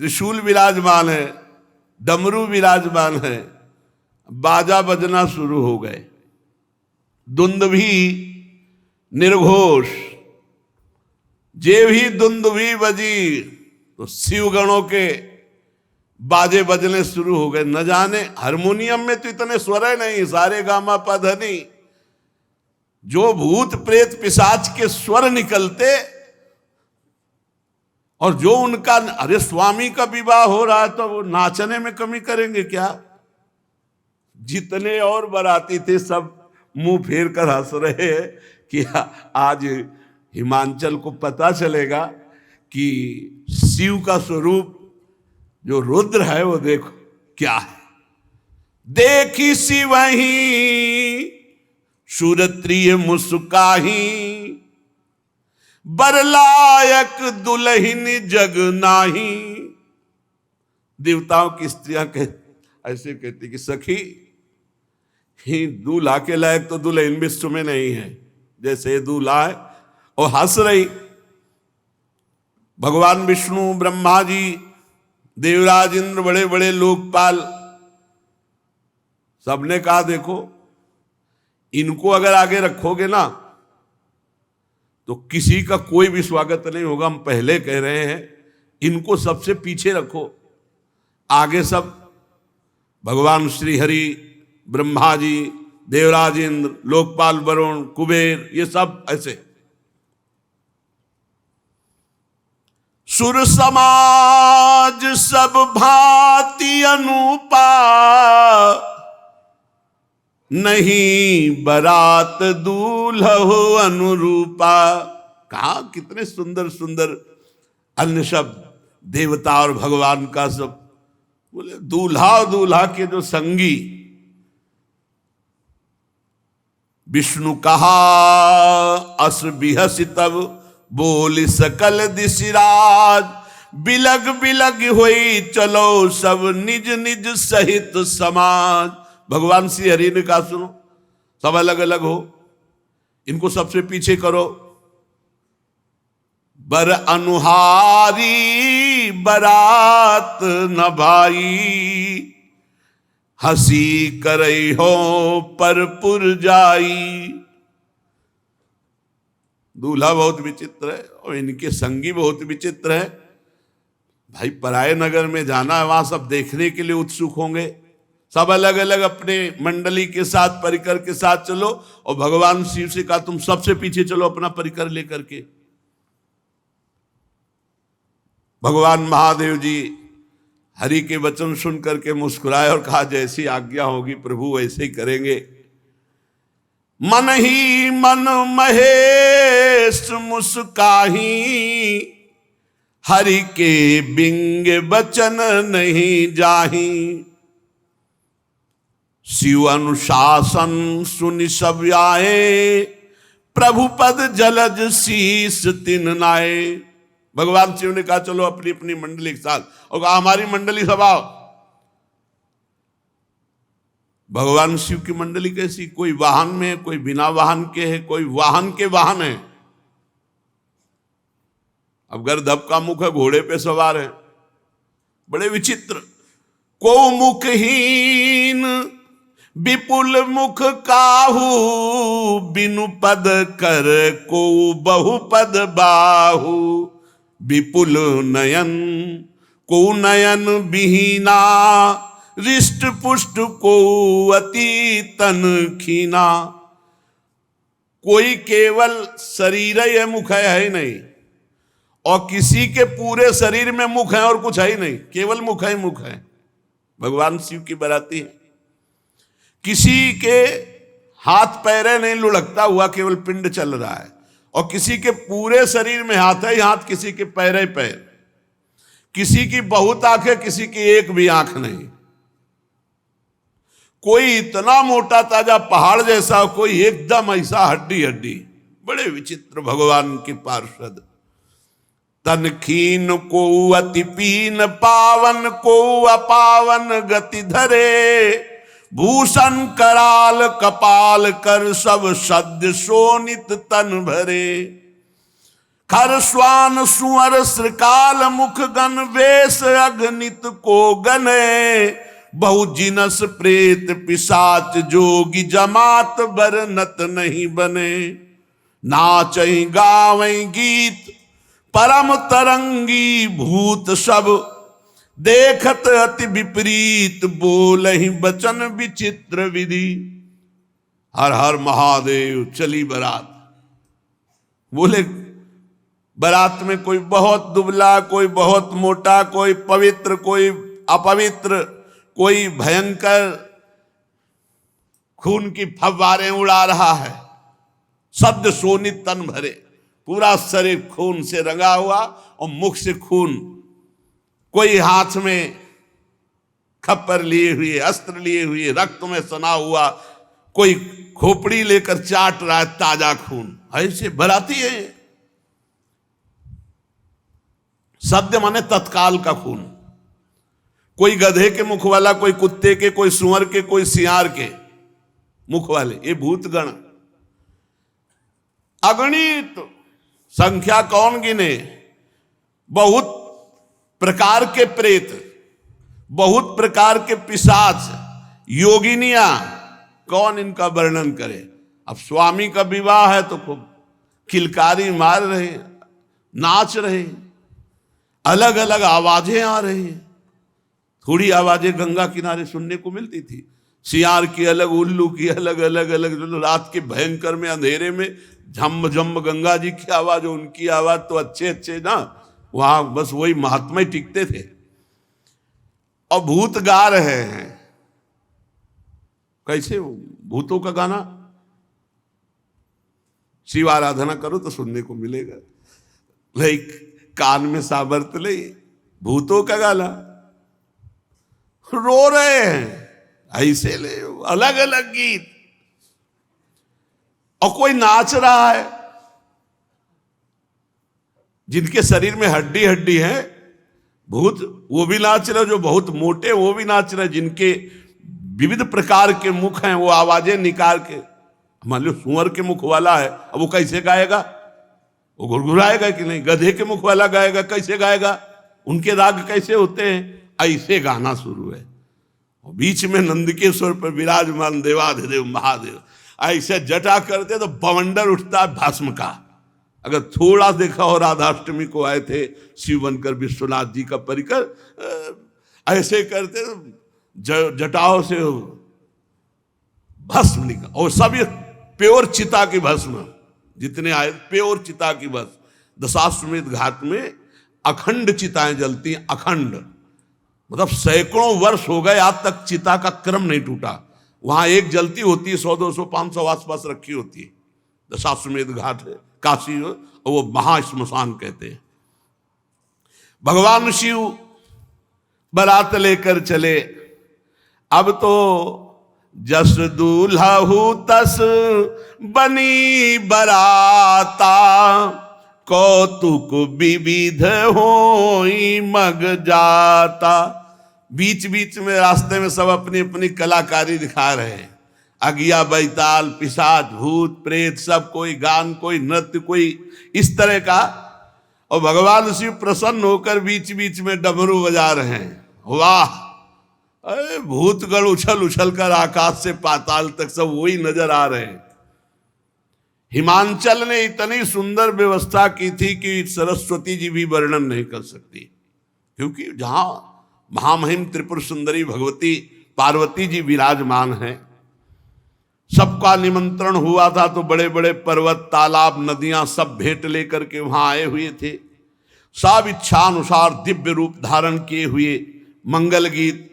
त्रिशूल विराजमान है, डमरू विराजमान है, बाजा बजना शुरू हो गए, दुंदुभी निर्घोष, जे भी दुंदुभी बजी तो शिवगणों के बाजे बजने शुरू हो गए। न जाने हारमोनियम में तो इतने स्वर है नहीं, सारे गामा पधनी, जो भूत प्रेत पिशाच के स्वर निकलते, और जो उनका, अरे स्वामी का विवाह हो रहा है तो वो नाचने में कमी करेंगे क्या? जितने और बाराती थे सब मुंह फेर कर हंस रहे हैं कि आज हिमांचल को पता चलेगा कि शिव का स्वरूप जो रुद्र है वो देखो क्या है। देखी शिवही सुरत्रिय मुस्काही, बरलायक दुल्हन जग नाही। देवताओं की स्त्रियां ऐसे कहती कि सखी, ही दूल्हा के लायक तो दुल्हन विश्व में नहीं है, जैसे दूल्हा है। और हंस रही। भगवान विष्णु, ब्रह्मा जी, देवराज इंद्र, बड़े बड़े लोकपाल, सबने कहा देखो इनको अगर आगे रखोगे ना तो किसी का कोई भी स्वागत नहीं होगा। हम पहले कह रहे हैं, इनको सबसे पीछे रखो, आगे सब भगवान श्री हरि, ब्रह्मा जी, देवराज इंद्र, लोकपाल वरुण, कुबेर, ये सब ऐसे। सुर समाज सब भांति अनुपा, नहीं बरात दूल्हो अनुरूपा। कहा कितने सुंदर सुंदर अन्य शब्द, देवता और भगवान का सब। बोले दूल्हा और दूल्हा के जो संगी, विष्णु कहा अस बिहस तब बोल सकल दिशराज, बिलग बिलग हुई चलो सब निज निज सहित समाज। भगवान श्री हरि ने कहा सुनो, सब अलग अलग हो, इनको सबसे पीछे करो। बर अनुहारी बरात न भाई, हंसी करई हो पर पुर जाई। दूल्हा बहुत विचित्र है और इनके संगी बहुत विचित्र है। भाई पराये नगर में जाना है, वहां सब देखने के लिए उत्सुक होंगे, सब अलग अलग अपने मंडली के साथ परिकर के साथ चलो, और भगवान शिव से कहा तुम सबसे पीछे चलो अपना परिकर लेकर के। भगवान महादेव जी हरि के वचन सुन करके मुस्कुराए और कहा जैसी आज्ञा होगी प्रभु वैसे ही करेंगे। मन ही मन महेश मुस्काही, हरि के बिंग बचन नहीं जाही। शिव अनुशासन सुनि सब आए, प्रभु पद जलज शीस तिन नाए। भगवान शिव ने कहा चलो अपनी अपनी मंडली के साथ, और कहा हमारी मंडली सब आओ। भगवान शिव की मंडली कैसी, कोई वाहन में, कोई बिना वाहन के है, कोई वाहन के वाहन है। अब गर्दभ का मुख है, घोड़े पे सवार है, बड़े विचित्र। को मुखहीन विपुल मुख काहू, बिनु पद कर को बहुपद बाहू। विपुल नयन को नयन विहीना, रिष्ट पुष्ट को अति तन खीना। कोई केवल शरीर है, मुख है ही नहीं, और किसी के पूरे शरीर में मुख है और कुछ है ही नहीं, केवल मुख है मुख है। भगवान शिव की बराती है। किसी के हाथ पैरे नहीं, लुढ़कता हुआ केवल पिंड चल रहा है, और किसी के पूरे शरीर में हाथ है ही हाथ, किसी के पैर ही पैर, किसी की बहुत आंखें, किसी की एक भी आंख नहीं। कोई इतना मोटा ताजा पहाड़ जैसा, कोई एकदम ऐसा हड्डी हड्डी। बड़े विचित्र भगवान के पार्षद। तन खीन को अति पीन, पावन को अपावन गति धरे। भूषण कराल कपाल कर, सब सद्य शोणित तन भरे। खर स्वान सुअर श्रृकाल मुख गण, वेश अगणित को गने। बहु जिनस प्रेत पिशाच, जोगी जमात बरनत नहीं बने। नाचई गावई गीत परम तरंगी, भूत सब देखत अति विपरीत। बोलहि बचन विचित्र विधि, हर हर महादेव चली बारात। बोले बारात में कोई बहुत दुबला, कोई बहुत मोटा, कोई पवित्र, कोई अपवित्र, कोई भयंकर खून की फव्वारें उड़ा रहा है। सद्य शोणित तन भरे, पूरा शरीर खून से रंगा हुआ और मुख से खून। कोई हाथ में खप्पर लिए हुए, अस्त्र लिए हुए, रक्त में सना हुआ, कोई खोपड़ी लेकर चाट रहा है ताजा खून। ऐसे बराती है। सद्य माने तत्काल का खून। कोई गधे के मुख वाला, कोई कुत्ते के, कोई सुअर के, कोई सियार के मुख वाले, ये भूतगण अगणित। संख्या कौन गिने। बहुत प्रकार के प्रेत, बहुत प्रकार के पिशाच, योगिनियां, कौन इनका वर्णन करे। अब स्वामी का विवाह है तो खूब किलकारी मार रहे, नाच रहे, अलग अलग आवाजें आ रही हैं। थोड़ी आवाजें गंगा किनारे सुनने को मिलती थी, सियार की अलग, उल्लू की अलग, अलग अलग। रात के भयंकर में अंधेरे में झम झम गंगा जी की आवाज, उनकी आवाज तो अच्छे अच्छे ना, वहां बस वही महात्मा ही टिकते थे। और भूत गा रहे हैं। कैसे भूतों का गाना? शिव आराधना करो तो सुनने को मिलेगा। लाइक कान में साबर्त ले, भूतों का गाना, रो रहे हैं ऐसे ले, अलग अलग गीत। और कोई नाच रहा है, जिनके शरीर में हड्डी हड्डी है भूत, वो भी नाच रहे, जो बहुत मोटे वो भी नाच रहे, जिनके विविध प्रकार के मुख हैं वो आवाजें निकाल के, मान लो सुअर के मुख वाला है, अब वो कैसे गाएगा? वो गुड़गुड़ाएगा कि नहीं? गधे के मुख वाला गाएगा, कैसे गाएगा? उनके राग कैसे होते हैं? ऐसे गाना शुरू है। और बीच में नंदिकेश्वर पर विराजमान देवाधिदेव महादेव ऐसे जटा करते तो बवंडर उठता है भस्म का। अगर थोड़ा देखा हो, राधाष्टमी को आए थे शिव बनकर विश्वनाथ जी का परिकर ऐसे करते तो जटाओं से भस्म निकल, और सब ये प्योर चिता की भस्म, जितने आए प्योर चिता की भस्म। दशाश्वमेध घाट में अखंड चिताएं जलती हैं, अखंड, मतलब सैकड़ों वर्ष हो गए आज तक चिता का क्रम नहीं टूटा। वहां एक जलती होती है, 100 200 500 आसपास रखी होती है। दशाश्वमेध घाट है काशी, और वो महाश्मशान कहते हैं। भगवान शिव बारात लेकर चले। अब तो जस दूल्हा तस बनी बराता, कौतुक विविध होई मग जाता। बीच बीच में रास्ते में सब अपनी अपनी कलाकारी दिखा रहे हैं। अगिया, बैताल, पिशाच, भूत, प्रेत, सब, कोई गान, कोई नृत्य, कोई इस तरह का। और भगवान शिव प्रसन्न होकर बीच बीच में डमरू बजा रहे हैं। वाह! अरे भूतगण उछल उछल कर आकाश से पाताल तक सब वही नजर आ रहे हैं। हिमांचल ने इतनी सुंदर व्यवस्था की थी कि सरस्वती जी भी वर्णन नहीं कर सकती, क्योंकि जहां महामहिम त्रिपुर सुंदरी भगवती पार्वती जी विराजमान हैं, सबका निमंत्रण हुआ था तो बड़े बड़े पर्वत, तालाब, नदियां सब भेंट लेकर के वहां आए हुए थे। सब इच्छानुसार दिव्य रूप धारण किए हुए, मंगल गीत,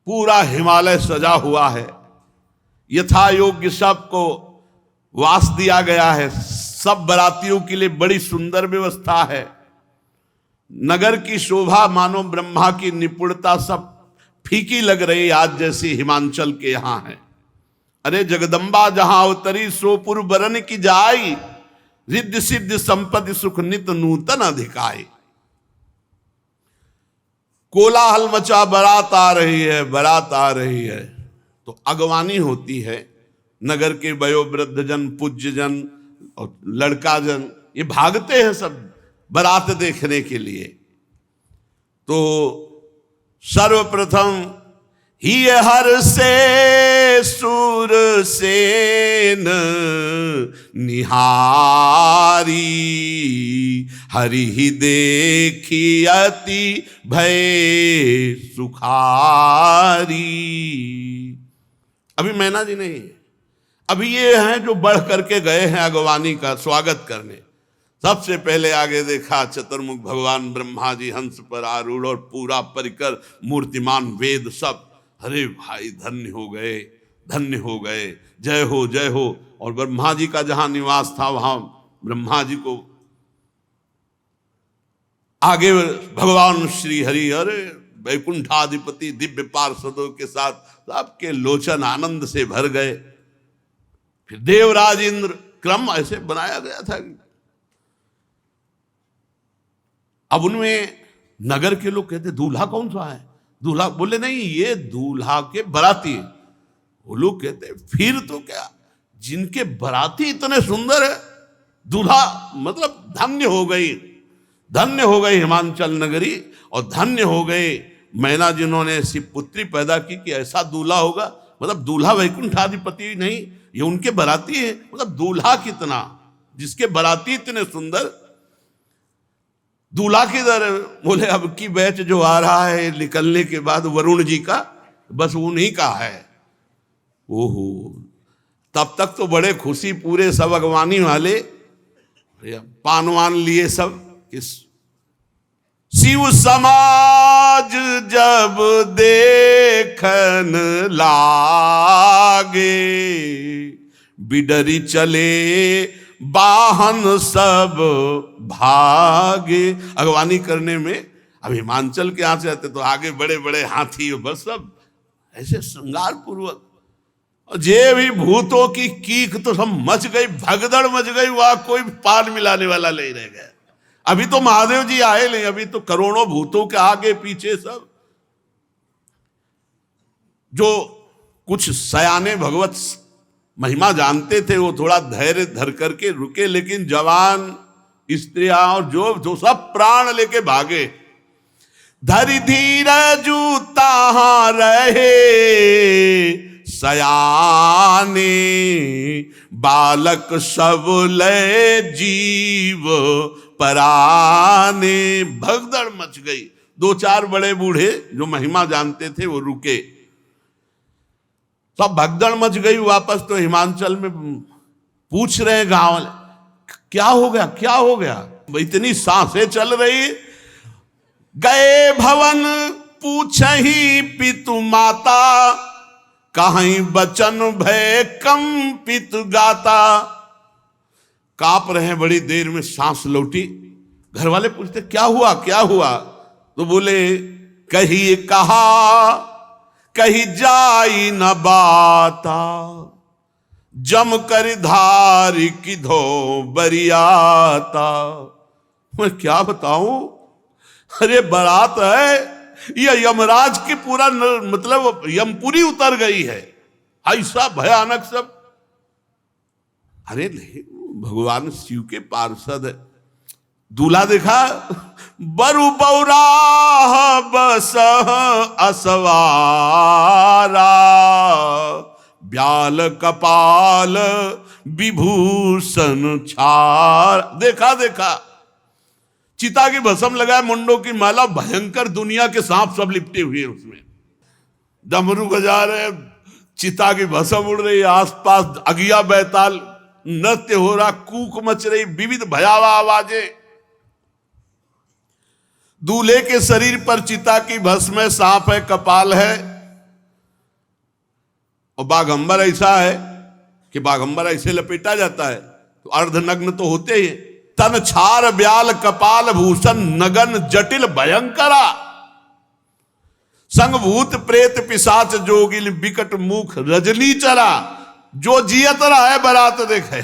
पूरा हिमालय सजा हुआ है। यथा योग्य सबको वास दिया गया है। सब बरातियों के लिए बड़ी सुंदर व्यवस्था है। नगर की शोभा मानो ब्रह्मा की निपुणता सब फीकी लग रही आज जैसी हिमांचल के यहां है। अरे जगदम्बा जहां अवतरी सोपुर बरन की जाई, रिद्धि सिद्धि संपत्ति सुख नित नूतन अधिकाई। कोलाहल मचा, बारात आ रही है, बारात आ रही है, तो अगवानी होती है। नगर के वयोवृद्ध जन, पूज्य जन और लड़का जन ये भागते हैं सब बारात देखने के लिए। तो सर्वप्रथम ही हर से सुर सेन निहारी, हरि ही देखी अति भय सुखारी। अभी मैना जी नहीं, अभी ये हैं जो बढ़ करके गए हैं अगवानी का स्वागत करने। सबसे पहले आगे देखा चतुर्मुख भगवान ब्रह्मा जी हंस पर आरूढ़ और पूरा परिकर मूर्तिमान वेद सब। अरे भाई धन्य हो गए, धन्य हो गए, जय हो जय हो। और ब्रह्मा जी का जहां निवास था वहां ब्रह्मा जी को आगे भगवान श्री हरि, अरे वैकुंठाधिपति दिव्य पार्षदों के साथ सबके लोचन आनंद से भर गए। फिर देवराज इंद्र, क्रम ऐसे बनाया गया था। अब उनमें नगर के लोग कहते दूल्हा कौन सा है? दूल्हा बोले नहीं, ये दूल्हा के बराती है। वो लोग कहते फिर तो क्या, जिनके बराती इतने सुंदर है, दूल्हा मतलब धन्य हो गई, धन्य हो गई हिमांचल नगरी, और धन्य हो गए मैना जिन्होंने शिव पुत्री पैदा की कि ऐसा दूल्हा होगा। मतलब दूल्हा वैकुंठाधिपति नहीं, ये उनके बराती है। मतलब दूल्हा कितना, जिसके बराती इतने सुंदर, दूल्हा किधर? बोले अब की बैच जो आ रहा है निकलने के बाद वरुण जी का, बस उन्हीं का है। ओहो, तब तक तो बड़े खुशी पूरे सब अगवानी वाले पानवान लिए सब। किस शिव समाज जब देखन लागे, बिडरी चले वाहन सब भागे। अगवानी करने में अब हिमांचल के यहां से आते तो आगे बड़े बड़े हाथी, बस सब ऐसे श्रृंगार पूर्वक जे भी भूतों की कीक तो सब मच गई, भगदड़ मच गई, वहां कोई पान मिलाने वाला नहीं रह गया। अभी तो महादेव जी आए नहीं, अभी तो करोड़ों भूतों के आगे पीछे सब। जो कुछ सयाने भगवत महिमा जानते थे वो थोड़ा धैर्य धर करके रुके, लेकिन जवान स्त्रियां और जो सब प्राण लेके भागे। धरि धीरजु ताहां रहे सयाने, बालक सब ले जीव पराने। भगदड़ मच गई। दो चार बड़े बूढ़े जो महिमा जानते थे वो रुके, सब भगदड़ मच गई। वापस तो हिमाचल में पूछ रहे हैं गांव वाले, क्या हो गया, क्या हो गया? इतनी सांसें चल रही। गए भवन पूछही पितु माता, कहीं बचन भय कंपित गाता। कांप रहे हैं, बड़ी देर में सांस लौटी। घर वाले पूछते क्या हुआ, क्या हुआ? तो बोले कही कहा कही जाई न बाता, जम कर धारी किधो बरियाता। मैं क्या बताऊं, अरे बारात है, ये यमराज की पूरा मतलब यमपुरी उतर गई है, ऐसा भयानक सब। अरे नहीं, भगवान शिव के पार्षद है। दूल्हा देखा, बरु बौराह बस असवारा, ब्याल कपाल विभूषण छार। देखा देखा, चिता की भस्म लगाए, मुंडों की माला, भयंकर दुनिया के सांप सब लिपटे हुए हैं उसमें। डमरू बजा रहे, चिता की भस्म उड़ रही, आसपास अगिया बैताल नृत्य हो रहा, कूक मच रही, विविध भयावह आवाजें। दूल्हे के शरीर पर चिता की भस्म है, सांप है, कपाल है, और बाघंबर ऐसा है कि बाघंबर ऐसे लपेटा जाता है तो अर्धनग्न तो होते ही। तन छार ब्याल कपाल भूषण नगन जटिल भयंकरा, संग भूत प्रेत पिशाच जोगिल बिकट मुख रजनी चरा। जो जियत रहा है बारात देखे।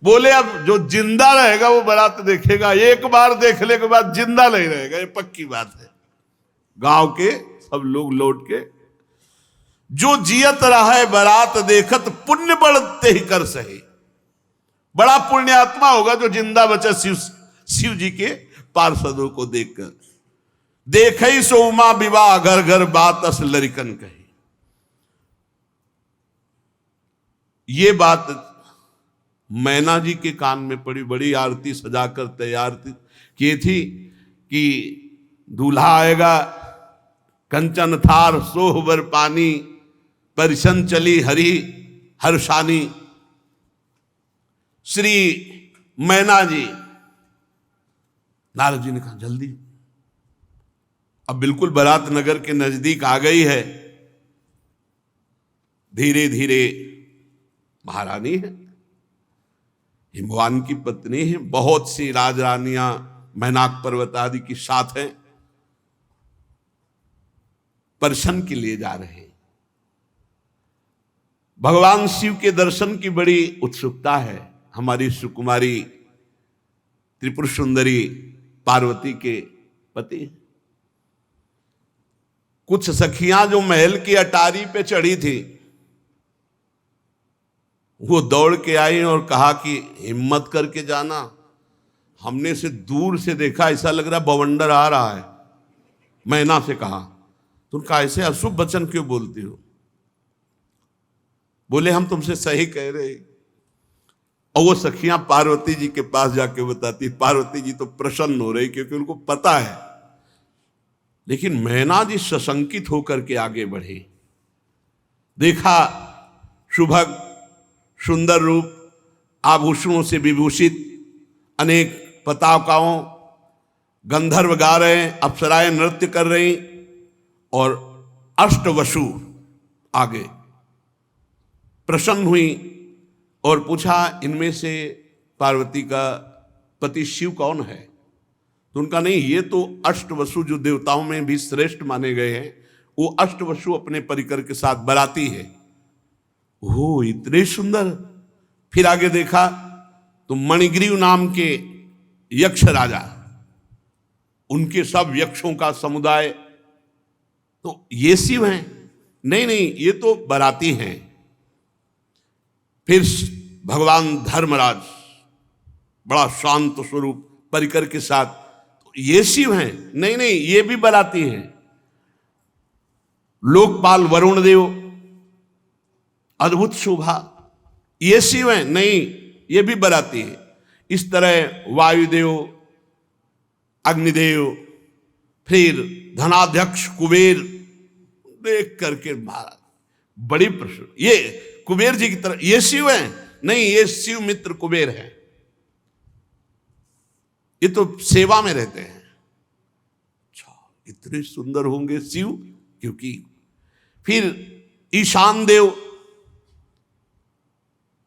बोले अब जो जिंदा रहेगा वो बारात देखेगा, एक बार देखने के बाद जिंदा नहीं रहेगा, ये पक्की बात है। गांव के सब लोग लौट के, जो जियत रहा है बारात देखत, पुण्य बढ़ते ही कर सही। बड़ा पुण्यात्मा होगा जो जिंदा बचा शिव जी के पार्षदों को देखकर। देखई सो उमा विवाह घर घर बात अस लरिकन कही। ये बात मैना जी के कान में पड़ी। बड़ी आरती सजाकर तैयार की थी कि दूल्हा आएगा, कंचन थार सोहबर पानी, परिशन चली हरि हर्षानी। श्री मैना जी, नारद जी ने कहा जल्दी, अब बिल्कुल बारात नगर के नजदीक आ गई है। धीरे धीरे, महारानी है, हिमवान की पत्नी है, बहुत सी राजरानियां मैनाक पर्वत आदि की साथ हैं, दर्शन के लिए जा रहे हैं। भगवान शिव के दर्शन की बड़ी उत्सुकता है हमारी सुकुमारी त्रिपुर सुंदरी पार्वती के पति। कुछ सखियां जो महल की अटारी पे चढ़ी थी, वो दौड़ के आई और कहा कि हिम्मत करके जाना, हमने से दूर से देखा, ऐसा लग रहा बवंडर आ रहा है। मैना से कहा, तुम कहा ऐसे अशुभ वचन क्यों बोलती हो? बोले हम तुमसे सही कह रहे। और वो सखियां पार्वती जी के पास जाके बताती, पार्वती जी तो प्रसन्न हो रही क्योंकि उनको पता है। लेकिन मैना जी सशंकित होकर के आगे बढ़े। देखा सुभग सुंदर रूप, आभूषणों से विभूषित, अनेक पताकाओं, गंधर्व गा रहे हैं, अप्सराएं नृत्य कर रही, और अष्टवसु आगे। प्रसन्न हुई और पूछा इनमें से पार्वती का पति शिव कौन है? तो उनका नहीं, ये तो अष्टवसु जो देवताओं में भी श्रेष्ठ माने गए हैं, वो अष्टवसु अपने परिकर के साथ बराती है। हो इतने सुंदर। फिर आगे देखा तो मणिग्रीव नाम के यक्ष राजा, उनके सब यक्षों का समुदाय, तो ये शिव हैं? नहीं नहीं, ये तो बाराती हैं। फिर भगवान धर्मराज बड़ा शांत स्वरूप परिकर के साथ, तो ये शिव हैं? नहीं नहीं, ये भी बाराती हैं। लोकपाल वरुण देव, अद्भुत शोभा, ये शिव हैं? नहीं, ये भी बाराती हैं। इस तरह वायुदेव, अग्निदेव, फिर धनाध्यक्ष कुबेर, देख करके महाराज बड़ी प्रश्न, ये कुबेर जी की तरह ये शिव हैं? नहीं, ये शिव मित्र कुबेर हैं, ये तो सेवा में रहते हैं। अच्छा, इतने सुंदर होंगे शिव? क्योंकि फिर ईशान देव,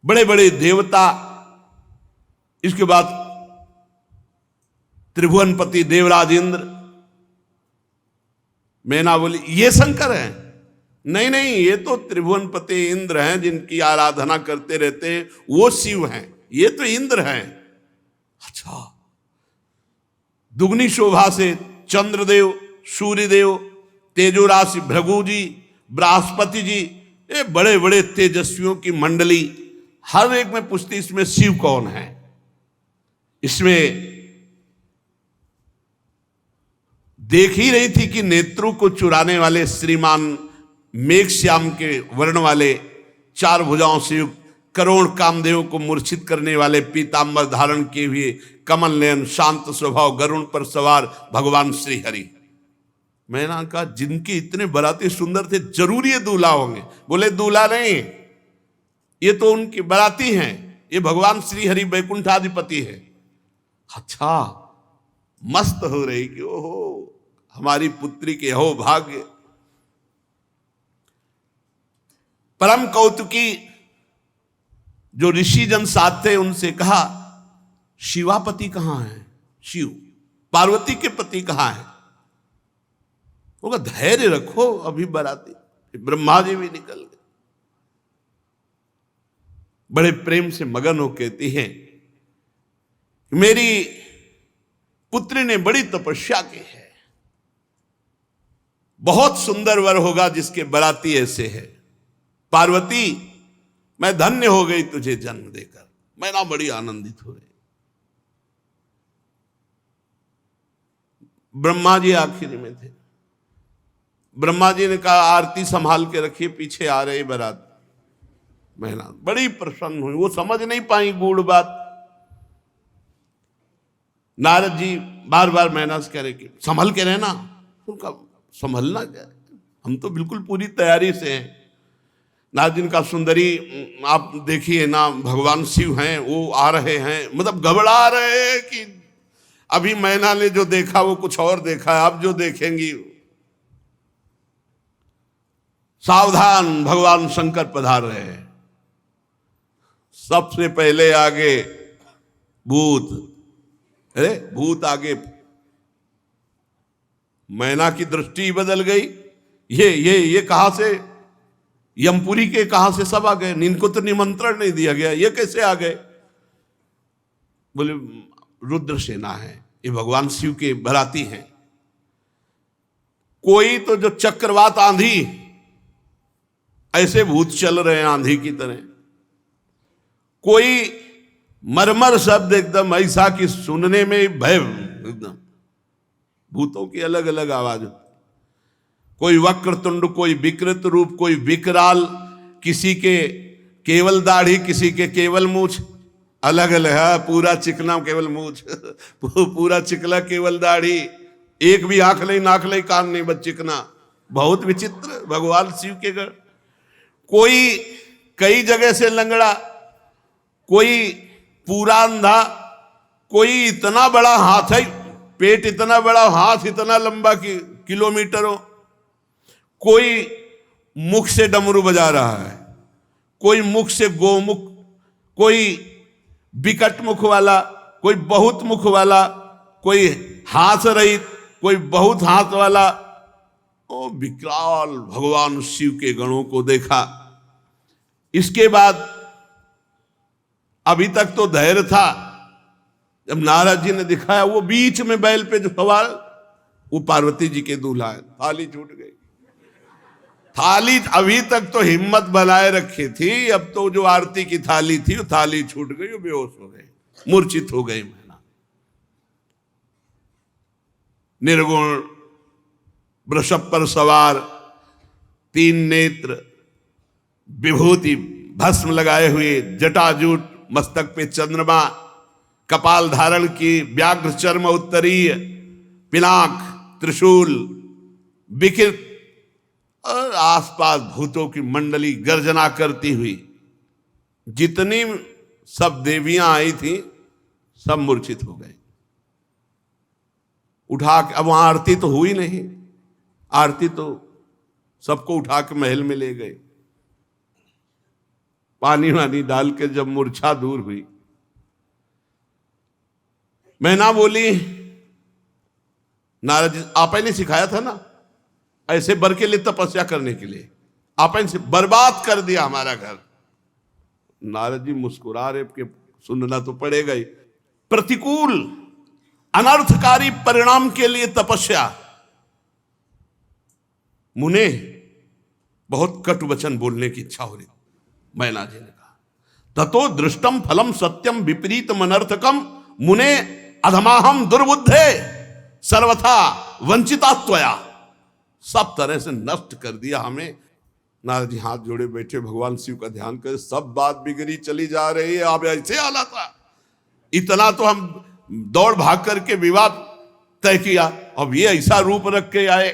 बड़े बड़े देवता, इसके बाद त्रिभुवनपति देवराज इंद्र, मैना बोली ये शंकर हैं? नहीं नहीं, ये तो त्रिभुवनपति इंद्र हैं, जिनकी आराधना करते रहते हैं, वो शिव हैं, ये तो इंद्र हैं। अच्छा, दुगनी शोभा से चंद्रदेव, सूर्यदेव, तेजो राशि भृगु जी, बृहस्पति जी, ये बड़े बड़े तेजस्वियों की मंडली, हर एक में पूछती इसमें शिव कौन है। इसमें देख ही रही थी कि नेत्रों को चुराने वाले श्रीमान मेघश्याम के वर्ण वाले, चार भुजाओं से युक्त, करोड़ कामदेव को मूर्छित करने वाले, पीतांबर धारण किए हुए, कमल नयन, शांत स्वभाव, गरुण पर सवार भगवान श्री हरि। मैंने कहा जिनके इतने बाराती सुंदर थे, जरूर ये दूल्हा होंगे। बोले दूल्हा नहीं, ये तो उनके बाराती हैं, ये भगवान श्री हरि वैकुंठाधिपति है। अच्छा, मस्त हो रही कि ओहो हमारी पुत्री के हो भाग्य। परम कौतुकी जो ऋषि जन साथ थे, उनसे कहा शिवापति कहां है? शिव, पार्वती के पति कहां है? वो धैर्य रखो, अभी बाराती। ब्रह्मा जी भी निकल गए, बड़े प्रेम से मगन हो कहती हैं मेरी पुत्री ने बड़ी तपस्या की है, बहुत सुंदर वर होगा जिसके बाराती ऐसे है। पार्वती, मैं धन्य हो गई तुझे जन्म देकर, मैं ना बड़ी आनंदित हो रही। ब्रह्मा जी आखिरी में थे। ब्रह्मा जी ने कहा आरती संभाल के रखिए, पीछे आ रही बारात। मैना बड़ी प्रसन्न हुई, वो समझ नहीं पाई गूढ़ बात। नारद जी बार बार मैना से कह रहे कि संभल के रहना। उनका संभलना क्या, हम तो बिल्कुल पूरी तैयारी से हैं। नारद जी का सुंदरी आप देखिए ना, भगवान शिव हैं, वो आ रहे हैं, मतलब घबरा रहे हैं कि अभी मैना ने जो देखा वो कुछ और देखा है, अब जो देखेंगी। सावधान, भगवान शंकर पधार रहे हैं। सबसे पहले आगे भूत, अरे भूत आगे। मैना की दृष्टि बदल गई। ये कहां से, यमपुरी के कहां से सब आ गए? इनको तो निमंत्रण नहीं दिया गया, ये कैसे आ गए? बोले रुद्र सेना है, ये भगवान शिव के बाराती हैं। कोई तो जो चक्रवात आंधी, ऐसे भूत चल रहे हैं आंधी की तरह। कोई मरमर शब्द एकदम ऐसा कि सुनने में भय, एकदम भूतों की अलग अलग आवाज। कोई वक्रतुंड, कोई विकृत रूप, कोई विकराल, किसी के केवल दाढ़ी, किसी के केवल मूछ, अलग अलग है। पूरा चिकना केवल मूछ, पूरा चिकला केवल दाढ़ी, एक भी आंख नहीं, नाक नहीं, कान नहीं, बस चिकना। बहुत विचित्र भगवान शिव के गढ़। कोई कई जगह से लंगड़ा, कोई पूरा अंधा, कोई इतना बड़ा हाथ है, पेट इतना बड़ा, हाथ इतना लंबा कि किलोमीटरों। कोई मुख से डमरू बजा रहा है, कोई मुख से गोमुख, कोई विकट मुख वाला, कोई बहुत मुख वाला, कोई हाथ रहित, कोई बहुत हाथ वाला। ओ विकराल भगवान शिव के गणों को देखा। इसके बाद अभी तक तो धैर्य था, जब नारद जी ने दिखाया वो बीच में बैल पे जो सवार, वो पार्वती जी के दूल्हा है, थाली छूट गई। थाली अभी तक तो हिम्मत बनाए रखी थी, अब तो जो आरती की थाली थी वो थाली छूट गई, वो बेहोश हो गए, मूर्छित हो गई। मैना निर्गुण वृषभ पर सवार, 3 नेत्र, विभूति भस्म लगाए हुए, जटाजूट, मस्तक पे चंद्रमा, कपाल धारण की, व्याघ्र चर्म उत्तरीय, पिनाक, त्रिशूल, विकृत, और आसपास भूतों की मंडली गर्जना करती हुई, जितनी सब देवियां आई थी सब मूर्छित हो गए। उठा के, अब वहां आरती तो हुई नहीं, आरती तो सबको उठा के महल में ले गए। पानी वानी डाल के जब मूर्छा दूर हुई, मैना बोली, नारद जी आपने ने सिखाया था ना ऐसे बर के लिए तपस्या करने के लिए, आपने से बर्बाद कर दिया हमारा घर। नारद जी मुस्कुरा रहे कि सुनना तो पड़ेगा ही। प्रतिकूल अनर्थकारी परिणाम के लिए तपस्या। मुने बहुत कटु वचन बोलने की इच्छा हो रही, मैना जी ने कहा, ततो दृष्टम फलम सत्यम विपरीतम अनर्थकम मुने अधमाहम दुर्बुद्धे सर्वथा वंचिता त्वया। सब तरह से नष्ट कर दिया हमें। नारद जी हाथ जोड़े बैठे, भगवान शिव का ध्यान कर, सब बात बिगड़ी चली जा रही है, अब ऐसे आला था, इतना तो हम दौड़ भाग करके विवाह तय किया, अब ये ऐसा रूप रख के आए।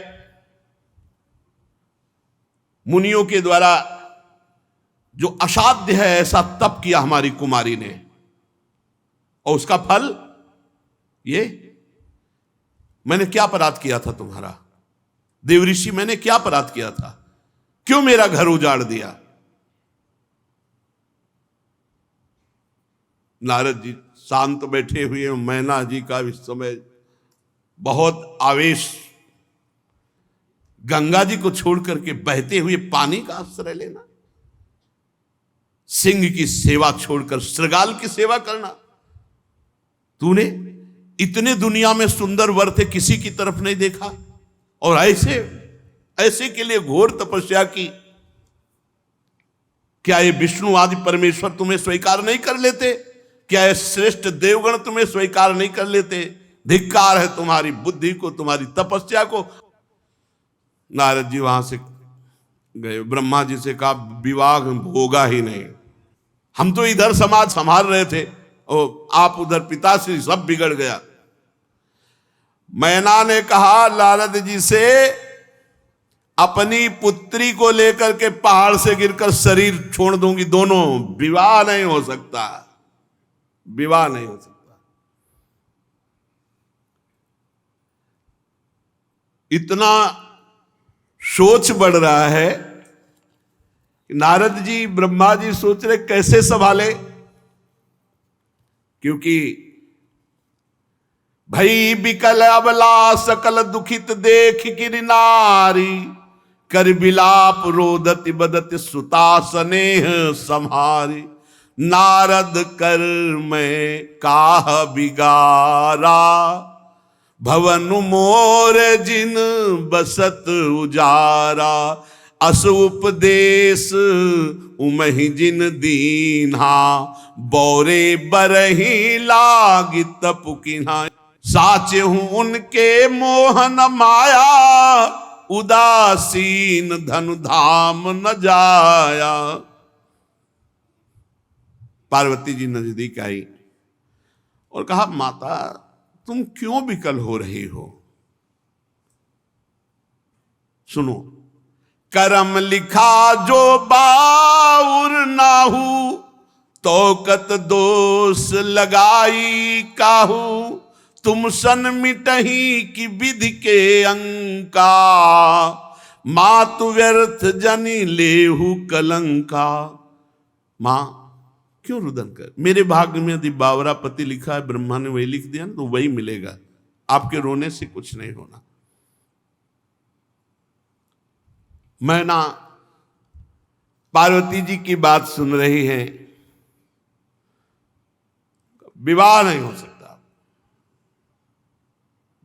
मुनियों के द्वारा जो असाध्य है ऐसा तप किया हमारी कुमारी ने, और उसका फल ये, मैंने क्या अपराध किया था तुम्हारा देवऋषि, मैंने क्या अपराध किया था, क्यों मेरा घर उजाड़ दिया। नारद जी शांत बैठे हुए, मैना जी का इस समय बहुत आवेश, गंगा जी को छोड़ करके बहते हुए पानी का आश्रय लेना, सिंह की सेवा छोड़कर श्रृगाल की सेवा करना। तूने इतने दुनिया में सुंदर वर थे, किसी की तरफ नहीं देखा, और ऐसे के लिए घोर तपस्या की। क्या ये विष्णु आदि परमेश्वर तुम्हें स्वीकार नहीं कर लेते? क्या ये श्रेष्ठ देवगण तुम्हें स्वीकार नहीं कर लेते? धिक्कार है तुम्हारी बुद्धि को, तुम्हारी तपस्या को। नारद जी वहां से गए, ब्रह्मा जी से कहा विवाह होगा ही नहीं, हम तो इधर समाज संभाल रहे थे और आप उधर पिताश्री, सब बिगड़ गया। मैना ने कहा नारद जी से, अपनी पुत्री को लेकर के पहाड़ से गिरकर शरीर छोड़ दूंगी, दोनों, विवाह नहीं हो सकता, विवाह नहीं हो सकता। इतना सोच बढ़ रहा है, नारद जी ब्रह्मा जी सोच रहे कैसे संभाले, क्योंकि भई बिकल अबला सकल दुखित देख गिर नारी, कर बिलाप रोदति बदति सुता स्नेह संहारी। नारद कर मैं काह बिगारा, भवन मोर जिन बसत उजारा। अस उपदेश उमहि जिन दीन्हा, बौरे बरही लागी तपुकिन्हा। साचे हूं उनके मोहन माया, उदासीन धनु धाम न जाया। पार्वती जी नजदीक आई और कहा, माता तुम क्यों विकल हो रही हो? सुनो, करम लिखा जो बाउर नाहू, तोकत दोष लगाई काहू। तुम सन मिटही की विधि के अंका, मातु व्यर्थ जनि लेहु कलंका। मां क्यों रुदन कर, मेरे भाग्य में यदि बावरा पति लिखा है, ब्रह्मा ने वही लिख दिया ना, तो वही मिलेगा, आपके रोने से कुछ नहीं होना। मैना पार्वती जी की बात सुन रही हैं, विवाह नहीं हो सकता,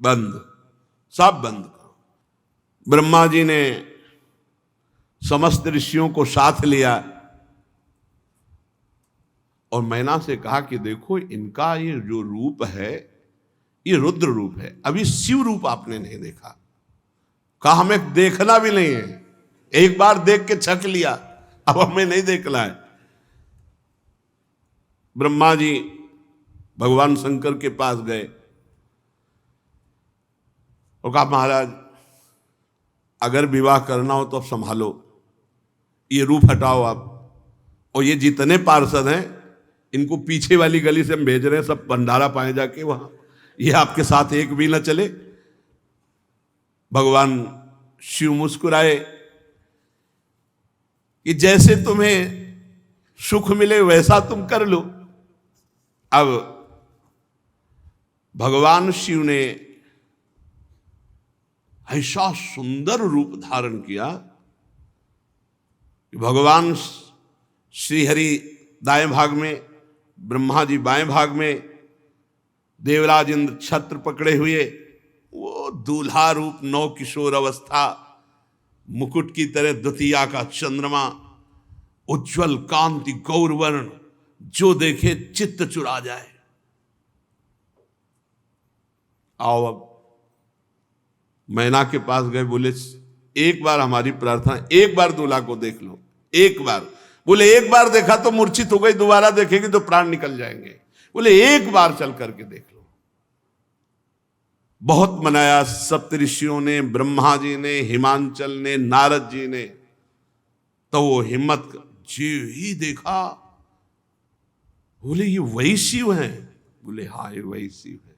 बंद, सब बंद करो। ब्रह्मा जी ने समस्त ऋषियों को साथ लिया और मैना से कहा कि देखो इनका ये जो रूप है ये रुद्र रूप है, अभी शिव रूप आपने नहीं देखा। कहा हमें देखना भी नहीं है, एक बार देख के छक लिया, अब हमें नहीं देखना है। ब्रह्मा जी भगवान शंकर के पास गए और कहा महाराज अगर विवाह करना हो तो अब संभालो, ये रूप हटाओ आप, और ये जितने पार्षद हैं इनको पीछे वाली गली से हम भेज रहे हैं, सब भंडारा पाए जाके वहां, ये आपके साथ एक भी न चले। भगवान शिव मुस्कुराए कि जैसे तुम्हें सुख मिले वैसा तुम कर लो। अब भगवान शिव ने ऐसा सुंदर रूप धारण किया कि भगवान श्रीहरि दाएं भाग में, ब्रह्मा जी बाएं भाग में, देवराज इंद्र छत्र पकड़े हुए, वो दूल्हा रूप, नौ किशोर अवस्था, मुकुट की तरह द्वितीया का चंद्रमा, उज्जवल कांति गौरवर्ण, जो देखे चित्त चुरा जाए। आओ अब मैना के पास गए, बोले एक बार हमारी प्रार्थना, एक बार दूल्हा को देख लो, एक बार। बोले एक बार देखा तो मूर्छित हो गई, दोबारा देखेगी तो प्राण निकल जाएंगे। बोले एक बार चल करके देख लो। बहुत मनाया सप्त ऋषियों ने, ब्रह्मा जी ने, हिमांचल ने, नारद जी ने, तो वो हिम्मत जी ही देखा। बोले ये वही शिव हैं? बोले हाँ ये वही शिव है।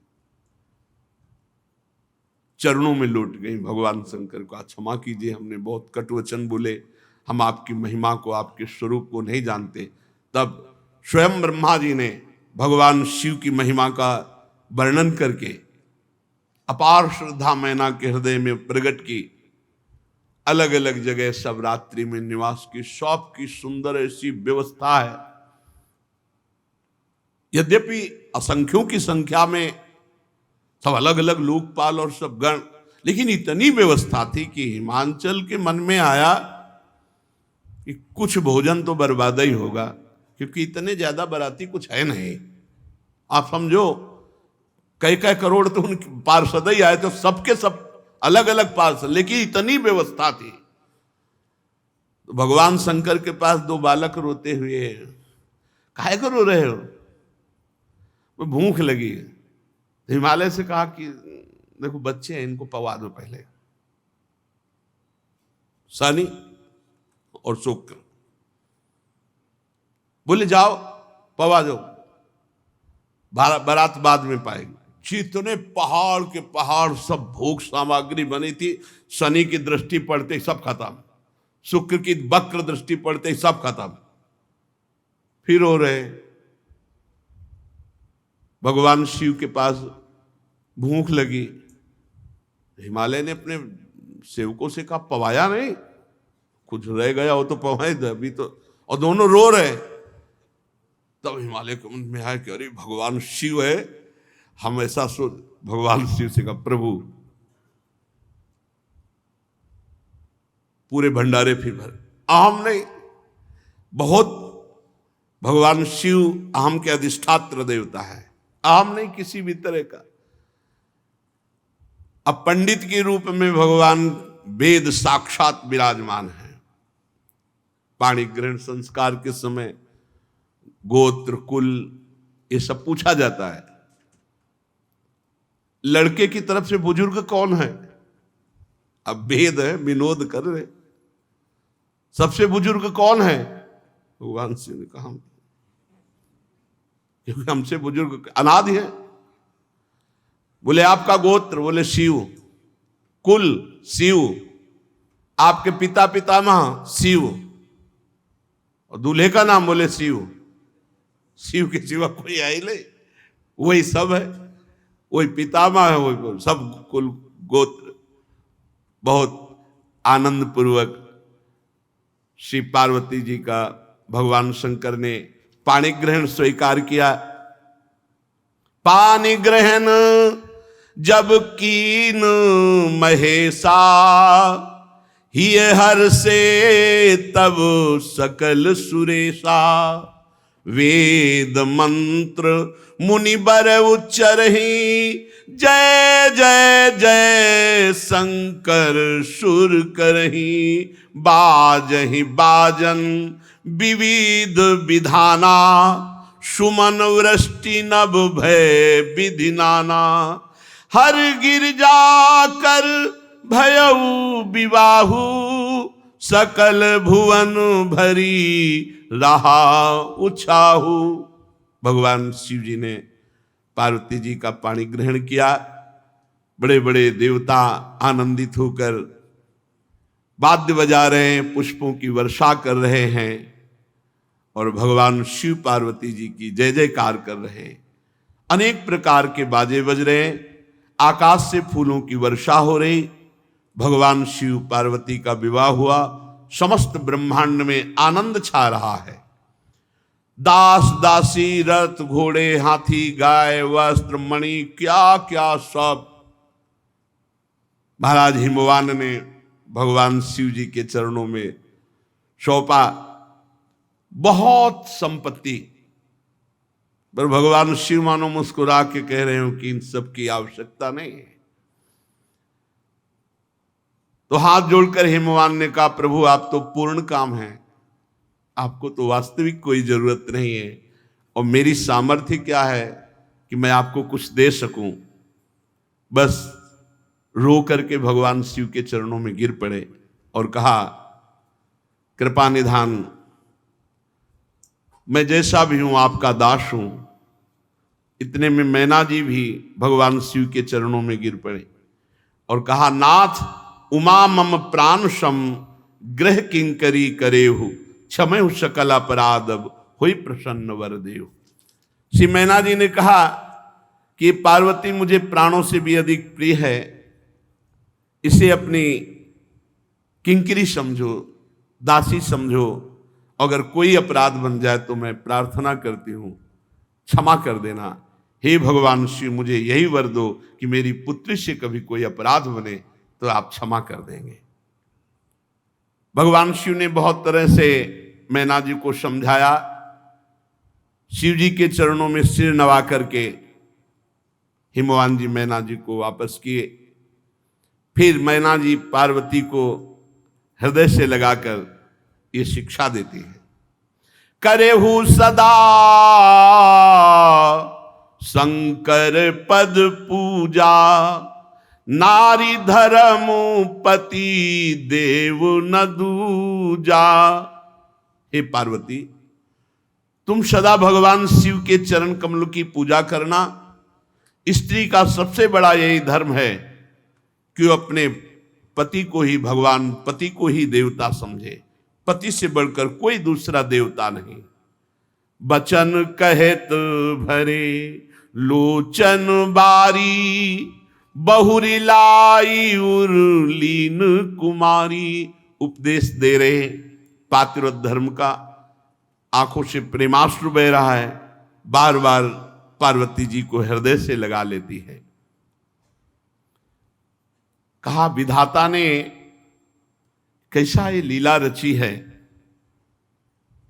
चरणों में लौट गई भगवान शंकर को, क्षमा कीजिए हमने बहुत कटुवचन बोले, हम आपकी महिमा को, आपके स्वरूप को नहीं जानते। तब स्वयं ब्रह्मा जी ने भगवान शिव की महिमा का वर्णन करके अपार श्रद्धा मैना के हृदय में प्रकट की। अलग अलग जगह सब रात्रि में निवास की, शॉप की सुंदर ऐसी व्यवस्था है। यद्यपि असंख्यों की संख्या में सब अलग अलग लोकपाल और सब गण, लेकिन इतनी व्यवस्था थी कि हिमांचल के मन में आया कि कुछ भोजन तो बर्बाद ही होगा, क्योंकि इतने ज्यादा बाराती कुछ है नहीं। आप समझो कई कई करोड़ तो उन पार्षद ही आए, तो सबके सब अलग अलग पार्षद, लेकिन इतनी व्यवस्था थी। तो भगवान शंकर के पास दो बालक रोते हुए, काहे को रो रहे हो? वो भूख लगी। हिमालय से कहा कि देखो बच्चे हैं, इनको पवा दो पहले, शनि और शुक्र। बोले जाओ पवा दो, बारात बाद में पाएगी। जितने पहाड़ के पहाड़ सब भोग सामग्री बनी थी, शनि की दृष्टि पड़ते सब खत्म, शुक्र की वक्र दृष्टि पड़ते सब खत्म। फिर हो रहे भगवान शिव के पास भूख लगी। हिमालय ने अपने सेवकों से कहा पवाया नहीं, कुछ रह गया हो तो पवाए दे अभी तो, और दोनों रो रहे। तब हिमालय के मन में आया कि अरे भगवान शिव है, हम ऐसा सोच। भगवान शिव से कहा प्रभु पूरे भंडारे फिर भर, अहम नहीं, बहुत। भगवान शिव अहम के अधिष्ठात्र देवता है, अहम नहीं किसी भी तरह का। अब पंडित के रूप में भगवान वेद साक्षात विराजमान है। पाणी ग्रहण संस्कार के समय गोत्र कुल ये सब पूछा जाता है। लड़के की तरफ से बुजुर्ग कौन है? अब वेद है, विनोद कर रहे, सबसे बुजुर्ग कौन है? भगवान शिव ने कहा क्योंकि हमसे बुजुर्ग अनादि है। बोले आपका गोत्र? बोले शिव। कुल शिव। आपके पिता पितामह शिव। और दूल्हे का नाम? बोले शिव। शिव के सिवा कोई है ही नहीं, वही सब है, वही पितामह है, वही सब कुल गोत्र। बहुत आनंद पूर्वक श्री पार्वती जी का भगवान शंकर ने पाणी ग्रहण स्वीकार किया। पानी ग्रहण जब कीन महेशा, हिय हर से तब सकल सुरेशा। वेद मंत्र मुनि बर उच्चरहि, जय जय जय शंकर सुर करहि। बाजहि बाजन विविध विधाना, सुमन वृष्टि नभ भय विधि नाना। हर गिरजा कर भयउ विवाहु, सकल भुवन भरी रहा उछाहु। भगवान शिव जी ने पार्वती जी का पाणी ग्रहण किया। बड़े बड़े देवता आनंदित होकर वाद्य बजा रहे हैं, पुष्पों की वर्षा कर रहे हैं और भगवान शिव पार्वती जी की जय जयकार कर रहे हैं। अनेक प्रकार के बाजे बज रहे हैं, आकाश से फूलों की वर्षा हो रही। भगवान शिव पार्वती का विवाह हुआ, समस्त ब्रह्मांड में आनंद छा रहा है। दास दासी रथ घोड़े हाथी गाय वस्त्र मणि क्या क्या सब महाराज हिमवान ने भगवान शिव जी के चरणों में सौंपा। बहुत संपत्ति, पर भगवान शिव मानो मुस्कुरा के कह रहे हो कि इन सब की आवश्यकता नहीं है। तो हाथ जोड़कर हिमवान ने कहा, प्रभु आप तो पूर्ण काम हैं, आपको तो वास्तविक कोई जरूरत नहीं है, और मेरी सामर्थ्य क्या है कि मैं आपको कुछ दे सकूं। बस रो करके भगवान शिव के चरणों में गिर पड़े और कहा, कृपा निधान, मैं जैसा भी हूं आपका दास हूं। इतने में मैना जी भी भगवान शिव के चरणों में गिर पड़े और कहा, नाथ उमा मम प्राण सम ग्रह किंकरी करेहु, क्षमयु सकल अपराध हुई प्रसन्न वर देव। श्री मैना जी ने कहा कि पार्वती मुझे प्राणों से भी अधिक प्रिय है, इसे अपनी किंकरी समझो, दासी समझो। अगर कोई अपराध बन जाए तो मैं प्रार्थना करती हूं, क्षमा कर देना। हे भगवान शिव, मुझे यही वर दो कि मेरी पुत्री से कभी कोई अपराध बने तो आप क्षमा कर देंगे। भगवान शिव ने बहुत तरह से मैना जी को समझाया। शिव जी के चरणों में सिर नवा करके हिमवान जी मैना जी को वापस किए। फिर मैना जी पार्वती को हृदय से लगाकर ये शिक्षा देती है, करेहु सदा शंकर पद पूजा, नारी धर्म पति देव न दूजा। हे पार्वती, तुम सदा भगवान शिव के चरण कमल की पूजा करना। स्त्री का सबसे बड़ा यही धर्म है कि वो अपने पति को ही भगवान, पति को ही देवता समझे। पति से बढ़कर कोई दूसरा देवता नहीं। बचन कहत भरे लोचन बारी, बहुरी लाई उर्लीन कुमारी। उपदेश दे रहे पातिव्रत धर्म का, आंखों से प्रेमाश्रु बह रहा है, बार बार पार्वती जी को हृदय से लगा लेती है। कहा, विधाता ने कैसा ये लीला रची है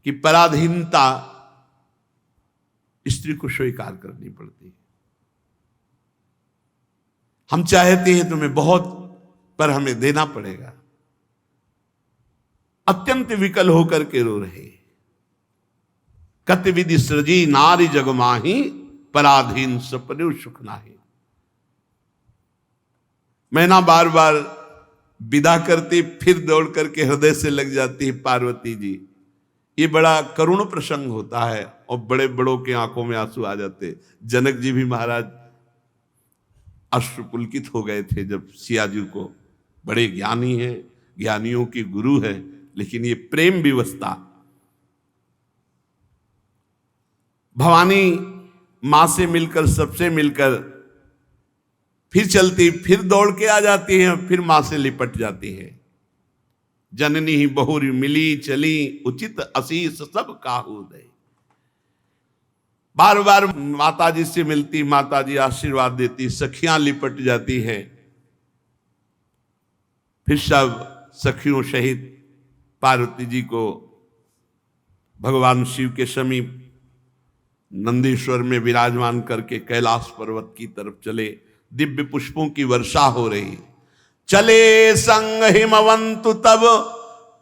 कि पराधीनता स्त्री को स्वीकार करनी पड़ती है। हम चाहते हैं तुम्हें बहुत, पर हमें देना पड़ेगा। अत्यंत विकल होकर के रो रहे। कति विधि सृजी नारी जग माही, पराधीन सपने सुख नाही। मैना बार बार विदा करती, फिर दौड़ करके हृदय से लग जाती है पार्वती जी। ये बड़ा करुण प्रसंग होता है और बड़े बड़ों के आंखों में आंसू आ जाते। जनक जी भी महाराज अश्रुपुलकित हो गए थे जब सिया जी को, बड़े ज्ञानी हैं, ज्ञानियों के गुरु है, लेकिन ये प्रेम विवशता। भवानी मां से मिलकर, सबसे मिलकर फिर चलती, फिर दौड़ के आ जाती हैं, फिर मां से लिपट जाती है। जननी बहुरी मिली चली, उचित असीस सब काहू दे। बार बार माता जी से मिलती, माता जी आशीर्वाद देती, सखियां लिपट जाती हैं। फिर सब सखियों सहित पार्वती जी को भगवान शिव के समीप नंदीश्वर में विराजमान करके कैलाश पर्वत की तरफ चले। दिव्य पुष्पों की वर्षा हो रही। चले संग हिमवंतु तब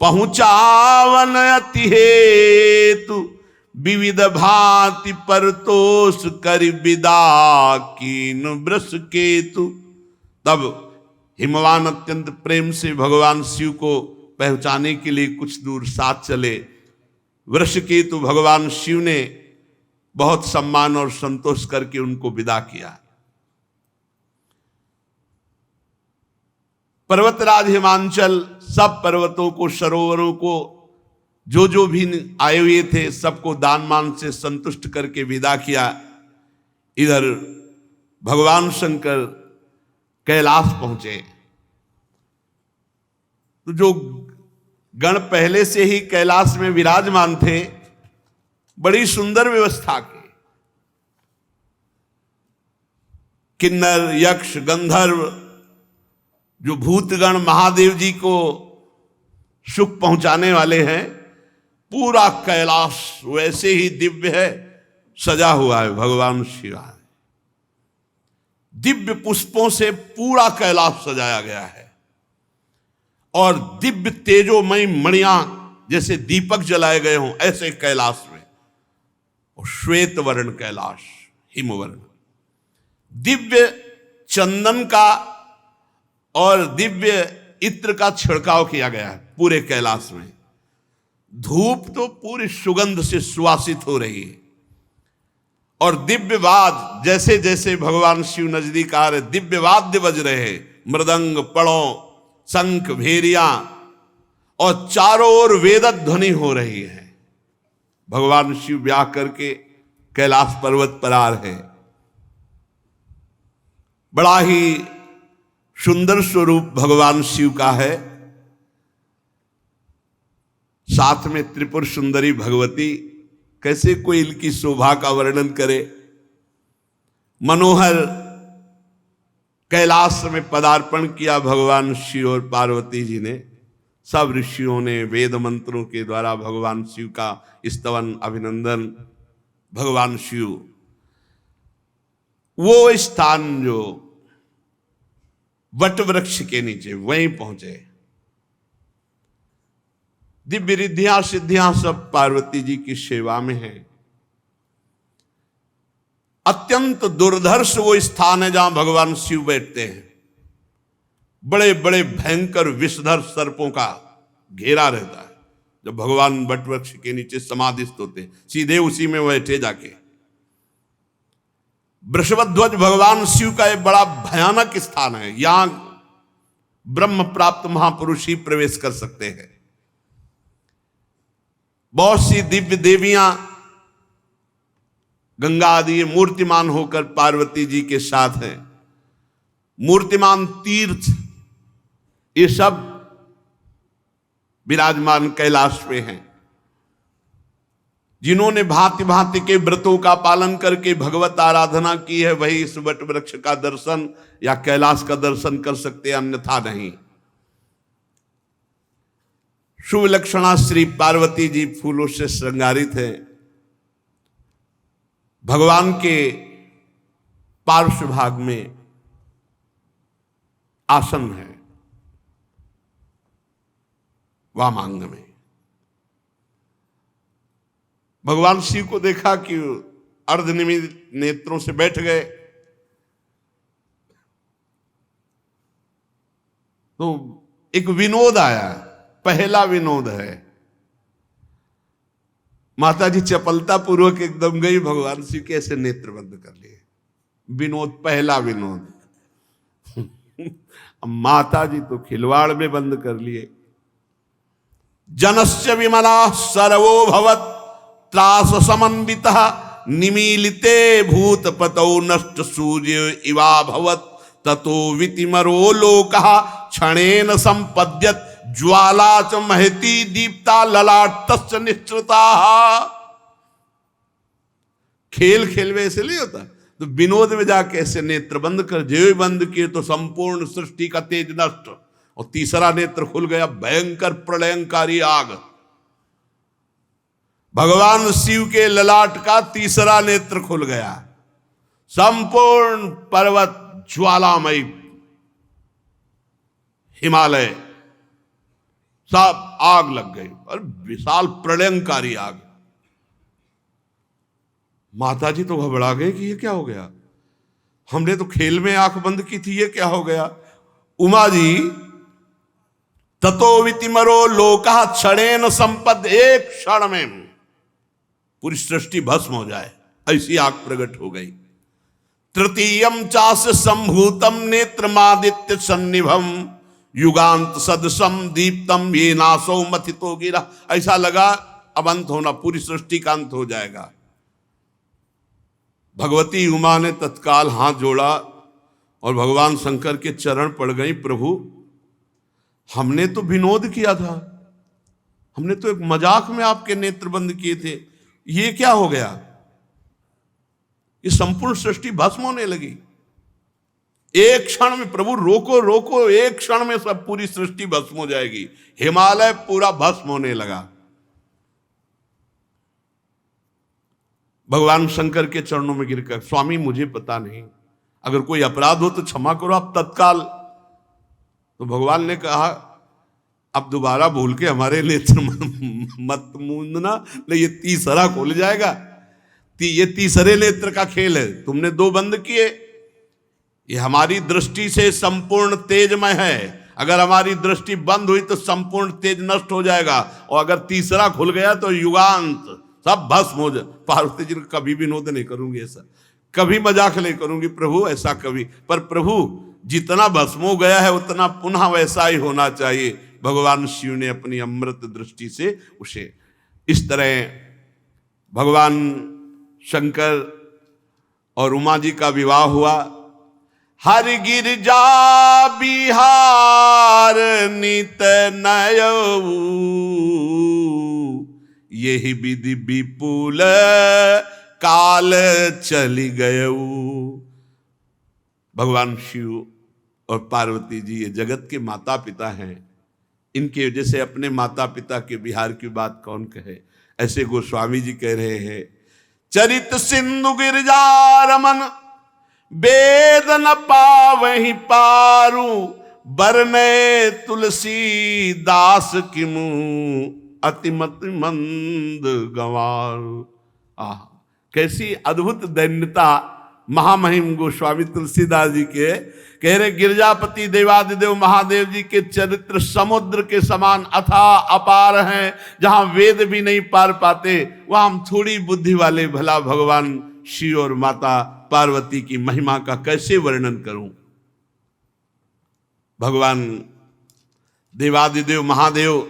पहुंचावन अति हेतु, विविध भांति परतोष कर विदा कीन वृष केतु। तब हिमवान अत्यंत प्रेम से भगवान शिव को पहुंचाने के लिए कुछ दूर साथ चले। वृष केतु भगवान शिव ने बहुत सम्मान और संतोष करके उनको विदा किया। पर्वतराज हिमांचल सब पर्वतों को, सरोवरों को, जो भी आए हुए थे सबको दान मान से संतुष्ट करके विदा किया। इधर भगवान शंकर कैलाश पहुंचे तो जो गण पहले से ही कैलाश में विराजमान थे, बड़ी सुंदर व्यवस्था की। किन्नर, यक्ष, गंधर्व, जो भूतगण महादेव जी को सुख पहुंचाने वाले हैं, पूरा कैलाश वैसे ही दिव्य है, सजा हुआ है। भगवान शिव दिव्य पुष्पों से पूरा कैलाश सजाया गया है और दिव्य तेजोमयी मणियां जैसे दीपक जलाए गए हों ऐसे कैलाश में। और श्वेत वर्ण कैलाश, हिमवर्ण, दिव्य चंदन का और दिव्य इत्र का छिड़काव किया गया है पूरे कैलाश में। धूप तो पूरी सुगंध से सुवासित हो रही है और दिव्य वाद्य, जैसे जैसे भगवान शिव नजदीक आ रहे, दिव्य वाद्य बज रहे हैं, मृदंग, पड़ों, शंख, भेरियां, और चारों ओर वेद ध्वनि हो रही है। भगवान शिव ब्याह करके कैलाश पर्वत पर आ रहे हैं। बड़ा ही सुंदर स्वरूप भगवान शिव का है। साथ में त्रिपुर सुंदरी भगवती, कैसे कोई इनकी शोभा का वर्णन करे। मनोहर कैलाश में पदार्पण किया भगवान शिव और पार्वती जी ने। सब ऋषियों ने वेद मंत्रों के द्वारा भगवान शिव का स्तवन, अभिनंदन। भगवान शिव वो स्थान जो वट वृक्ष के नीचे, वहीं पहुंचे। दिव्य रिद्धियां सिद्धियां सब पार्वती जी की सेवा में है। अत्यंत दुर्धर्ष वो स्थान है जहां भगवान शिव बैठते हैं। बड़े बड़े भयंकर विषधर सर्पों का घेरा रहता है। जब भगवान वट वृक्ष के नीचे समाधिस्थ होते, सीधे उसी में बैठे जाके। वृषभध्वज भगवान शिव का एक बड़ा भयानक स्थान है। यहां ब्रह्म प्राप्त महापुरुष ही प्रवेश कर सकते हैं। बहुत सी दिव्य देवियां गंगा आदि मूर्तिमान होकर पार्वती जी के साथ हैं। मूर्तिमान तीर्थ ये सब विराजमान कैलाश पे हैं। जिन्होंने भांति भांति के व्रतों का पालन करके भगवत आराधना की है, वही इस वट वृक्ष का दर्शन या कैलाश का दर्शन कर सकते, अन्यथा नहीं। शुभ लक्षणा श्री पार्वती जी फूलों से श्रृंगारित है। भगवान के पार्श्व भाग में आसन है, वामांग में। भगवान शिव को देखा कि अर्धनिमित नेत्रों से बैठ गए, तो एक विनोद आया। पहला विनोद है, माता जी चपलता पूर्वक एकदम गई, भगवान शिव के ऐसे नेत्र बंद कर लिए। विनोद, पहला विनोद। माता जी तो खिलवाड़ में बंद कर लिए। जनस्य विमला सर्वो भवत् त्रास समन्वितः निमीलिते भूतपतौ नष्ट सूर्य इवा भवत् ततो वितिमरो लोकः क्षणेन संपद्यत ज्वाला च महती दीप्ता ललाटस्य निश्चिता। खेल खेल में ऐसे नहीं होता, तो विनोद में जाके ऐसे नेत्र बंद कर, जो बंद किए तो संपूर्ण सृष्टि का तेज नष्ट, और तीसरा नेत्र खुल गया, भयंकर प्रलयंकारी आग। भगवान शिव के ललाट का तीसरा नेत्र खुल गया, संपूर्ण पर्वत ज्वालामयी, हिमालय सब आग लग गई और विशाल प्रलयंकारी आग। माता जी तो घबरा गए कि ये क्या हो गया, हमने तो खेल में आंख बंद की थी, ये क्या हो गया। उमा जी ततो वितिमरो लोका क्षणेन संपद, एक क्षण में पूरी सृष्टि भस्म हो जाए, ऐसी आग प्रकट हो गई। तृतीयम चास संभूतम नेत्रमादित्य सन्निभम युगांत सदसम दीप्तम ये नासो मथितो गिरा। ऐसा लगा अब अंत होना, पूरी सृष्टि का अंत हो जाएगा। भगवती उमा ने तत्काल हाथ जोड़ा और भगवान शंकर के चरण पड़ गई, प्रभु हमने तो विनोद किया था, हमने तो एक मजाक में आपके नेत्र बंद किए थे, ये क्या हो गया, ये संपूर्ण सृष्टि भस्म होने लगी। एक क्षण में प्रभु रोको रोको, एक क्षण में सब पूरी सृष्टि भस्म हो जाएगी। हिमालय पूरा भस्म होने लगा। भगवान शंकर के चरणों में गिरकर, स्वामी मुझे पता नहीं, अगर कोई अपराध हो तो क्षमा करो आप तत्काल। तो भगवान ने कहा अब दोबारा भूल के हमारे नेत्र मत मूंदना, नहीं ये तीसरा खुल जाएगा। ये तीसरे नेत्र का खेल है, तुमने दो बंद किए, ये हमारी दृष्टि से संपूर्ण तेजमय है, अगर हमारी दृष्टि बंद हुई तो संपूर्ण तेज नष्ट हो जाएगा, और अगर तीसरा खुल गया तो युगांत सब भस्म हो जाए। पार्वती जी कभी विनोद नहीं करूंगी ऐसा, कभी मजाक नहीं करूंगी प्रभु ऐसा कभी, पर प्रभु जितना भस्म हो गया है उतना पुनः वैसा ही होना चाहिए। भगवान शिव ने अपनी अमृत दृष्टि से उसे इस तरह, भगवान शंकर और उमा जी का विवाह हुआ। हर गिरजा बिहार नित नयऊ, यही विधि विपुल काल चली गयऊ। भगवान शिव और पार्वती जी ये जगत के माता पिता हैं, इनके वजह से अपने माता पिता के विहार की बात कौन कहे। ऐसे गोस्वामी जी कह रहे हैं, चरित सिंधु गिरजा रमन वेद न पावहि पारू, बरने तुलसी दास किमु अतिमत मंद गंवारू। आह कैसी अद्भुत दैन्यता महामहिम गोस्वामी तुलसीदास जी के कह रहे। गिरजापति देवादिदेव महादेव जी के चरित्र समुद्र के समान अथाह अपार हैं, जहां वेद भी नहीं पार पाते, वहां हम थोड़ी बुद्धि वाले भला भगवान शिव और माता पार्वती की महिमा का कैसे वर्णन करूं। भगवान देवादिदेव महादेव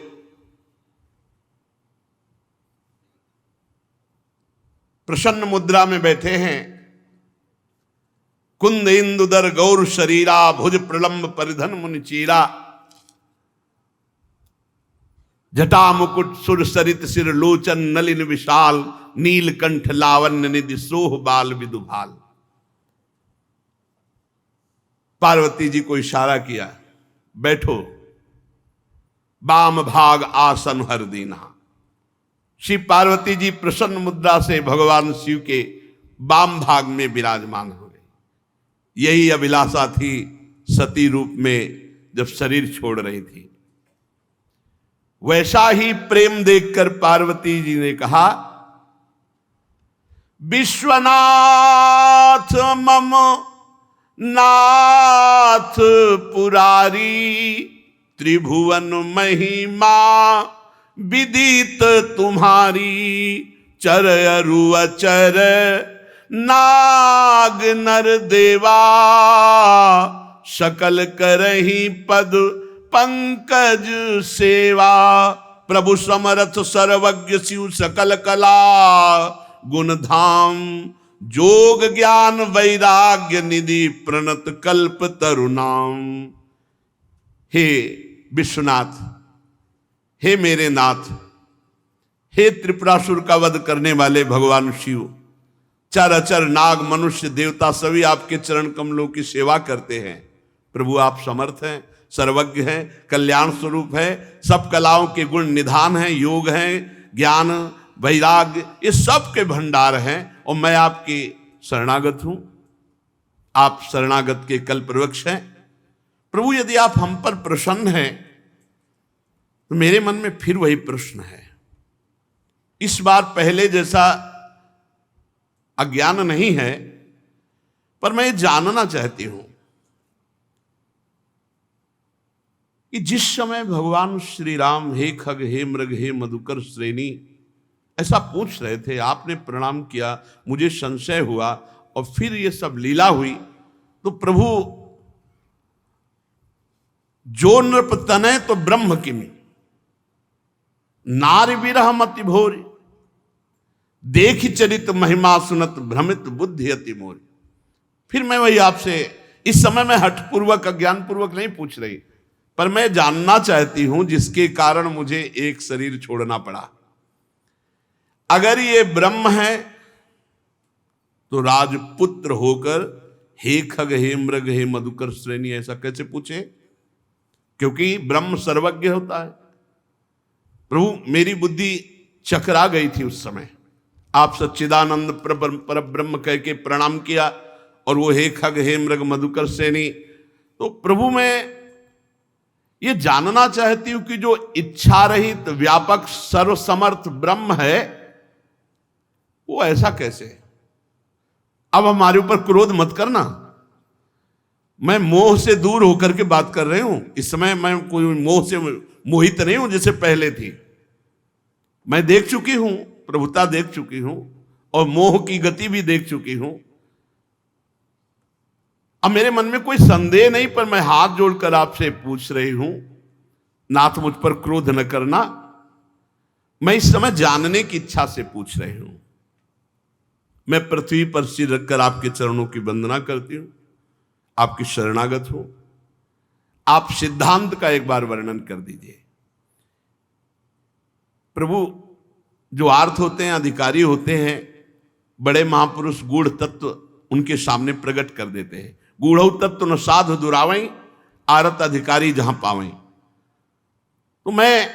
प्रसन्न मुद्रा में बैठे हैं। कुंद इंदुदर गौर शरीरा, भुज प्रलंब परिधन मुनि चीरा, जटा मुकुट सुर सरित सिर लोचन नलिन विशाल, नीलकंठ लावण्य निधि सोह बाल विदुभाल। पार्वती जी को इशारा किया, बैठो, बाम भाग आसन हर दीना। श्री पार्वती जी प्रसन्न मुद्रा से भगवान शिव के वाम भाग में विराजमान हो गई। यही अभिलाषा थी सती रूप में जब शरीर छोड़ रही थी। वैसा ही प्रेम देखकर पार्वती जी ने कहा, विश्वनाथ मम नाथ पुरारी, त्रिभुवन महिमा विदित तुम्हारी, चर अरु अचर नाग नर देवा, सकल करही पद पंकज सेवा। प्रभु समर्थ सर्वज्ञ शिव सकल कला गुण धाम, जोग ज्ञान वैराग्य निधि प्रणत कल्प तरुणाम। हे विश्वनाथ, हे मेरे नाथ, हे त्रिपुरासुर का वध करने वाले भगवान शिव, चर अचर नाग मनुष्य देवता सभी आपके चरण कमलों की सेवा करते हैं। प्रभु आप समर्थ हैं, सर्वज्ञ हैं, कल्याण स्वरूप है, सब कलाओं के गुण निधान हैं, योग हैं, ज्ञान वैराग्य ये सब के भंडार हैं और मैं आपकी शरणागत हूं। आप शरणागत के कल्पवृक्ष हैं। प्रभु यदि आप हम पर प्रसन्न हैं तो मेरे मन में फिर वही प्रश्न है। इस बार पहले जैसा अज्ञान नहीं है, पर मैं जानना चाहती हूं कि जिस समय भगवान श्री राम हे खग हे मृग हे मधुकर श्रेणी ऐसा पूछ रहे थे, आपने प्रणाम किया, मुझे संशय हुआ और फिर ये सब लीला हुई, तो प्रभु जो नृप तनय तो ब्रह्म किमि नारी विरह मति भोरी देख चरित महिमा सुनत भ्रमित बुद्धि अति मोरी। फिर मैं वही आपसे इस समय मैं हठपूर्वक अज्ञानपूर्वक नहीं पूछ रही, पर मैं जानना चाहती हूं जिसके कारण मुझे एक शरीर छोड़ना पड़ा। अगर ये ब्रह्म है तो राजपुत्र होकर हे खग हे मृग हे मधुकर श्रेणी ऐसा कैसे पूछे? क्योंकि ब्रह्म सर्वज्ञ होता है। प्रभु मेरी बुद्धि चकरा गई थी उस समय, आप सच्चिदानंद पर ब्रह्म कह के प्रणाम किया और वो हे खग हे मृग मधुकर श्रेणी। तो प्रभु मैं ये जानना चाहती हूं कि जो इच्छा रहित व्यापक सर्वसमर्थ ब्रह्म है वो ऐसा कैसे? अब हमारे ऊपर क्रोध मत करना, मैं मोह से दूर होकर के बात कर रही हूं। इस समय मैं कोई मोह से मोहित नहीं हूं जैसे पहले थी। मैं देख चुकी हूं, प्रभुता देख चुकी हूं और मोह की गति भी देख चुकी हूं। अब मेरे मन में कोई संदेह नहीं, पर मैं हाथ जोड़कर आपसे पूछ रही हूं, नाथ मुझ पर क्रोध न करना। मैं इस समय जानने की इच्छा से पूछ रही हूं। मैं पृथ्वी पर सिर रखकर आपके चरणों की वंदना करती हूं, आपकी शरणागत हूं। आप सिद्धांत का एक बार वर्णन कर दीजिए। प्रभु जो आर्थ होते हैं, अधिकारी होते हैं, बड़े महापुरुष गूढ़ तत्व उनके सामने प्रकट कर देते हैं। गूढ़ तत्व न साधु दुरावई आरत अधिकारी जहां पावई। तो मैं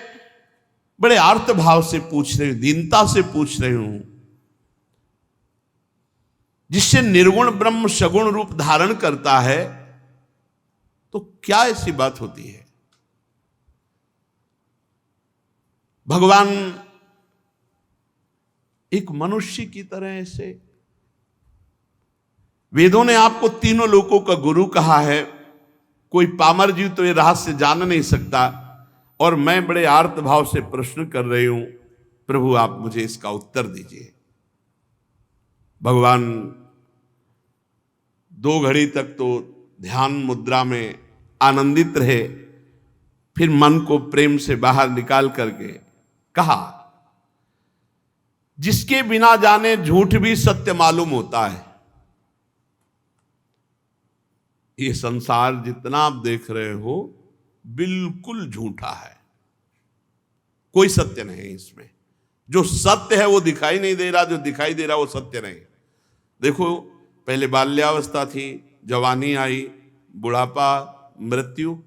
बड़े आर्त भाव से पूछ रही हूं, दीनता से पूछ रही हूं, जिससे निर्गुण ब्रह्म सगुण रूप धारण करता है तो क्या ऐसी बात होती है? भगवान एक मनुष्य की तरह ऐसे, वेदों ने आपको तीनों लोकों का गुरु कहा है, कोई पामर जीव तो ये रहस्य जान नहीं सकता। और मैं बड़े आर्त भाव से प्रश्न कर रही हूं, प्रभु आप मुझे इसका उत्तर दीजिए। भगवान 2 घड़ी तक तो ध्यान मुद्रा में आनंदित रहे, फिर मन को प्रेम से बाहर निकाल करके कहा, जिसके बिना जाने झूठ भी सत्य मालूम होता है। ये संसार जितना आप देख रहे हो बिल्कुल झूठा है, कोई सत्य नहीं इसमें। जो सत्य है वो दिखाई नहीं दे रहा, जो दिखाई दे रहा वो सत्य नहीं। देखो, पहले बाल्यावस्था थी, जवानी आई, बुढ़ापा, मृत्यु।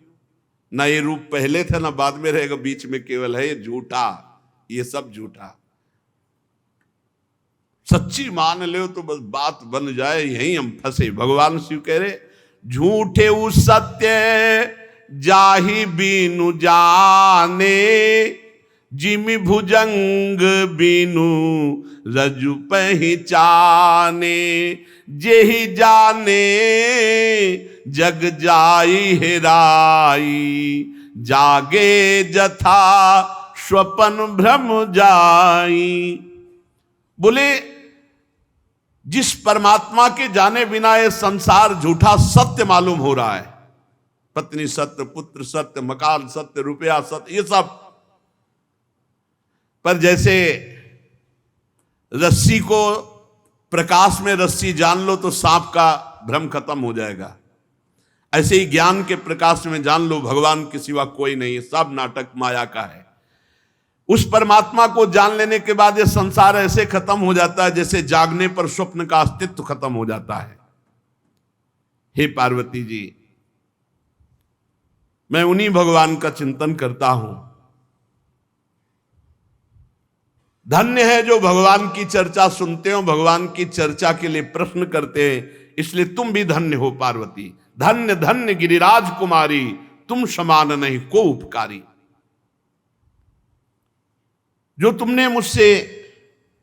ना ये रूप पहले था ना बाद में रहेगा, बीच में केवल है ये झूठा। ये सब झूठा। सच्ची मान लो तो बस बात बन जाए, यहीं हम फंसे। भगवान शिव कह रहे, झूठे उ सत्य जाहि बीनु जाने, जिमि भुजंग बीनु रजु पहचाने, जेहि जाने जग जाई हेराई, जागे जथा स्वपन भ्रम जाई। बोले जिस परमात्मा के जाने बिना ये संसार झूठा सत्य मालूम हो रहा है, पत्नी सत्य, पुत्र सत्य, मकान सत्य, रुपया सत्य, ये सब, पर जैसे रस्सी को प्रकाश में रस्सी जान लो तो सांप का भ्रम खत्म हो जाएगा, ऐसे ही ज्ञान के प्रकाश में जान लो भगवान के सिवा कोई नहीं है, सब नाटक माया का है। उस परमात्मा को जान लेने के बाद ये संसार ऐसे खत्म हो जाता है जैसे जागने पर स्वप्न का अस्तित्व खत्म हो जाता है। हे पार्वती जी, मैं उन्हीं भगवान का चिंतन करता हूं। धन्य है जो भगवान की चर्चा सुनते हो, भगवान की चर्चा के लिए प्रश्न करते हैं, इसलिए तुम भी धन्य हो पार्वती। धन्य धन्य गिरिराज कुमारी, तुम समान नहीं को उपकारी। जो तुमने मुझसे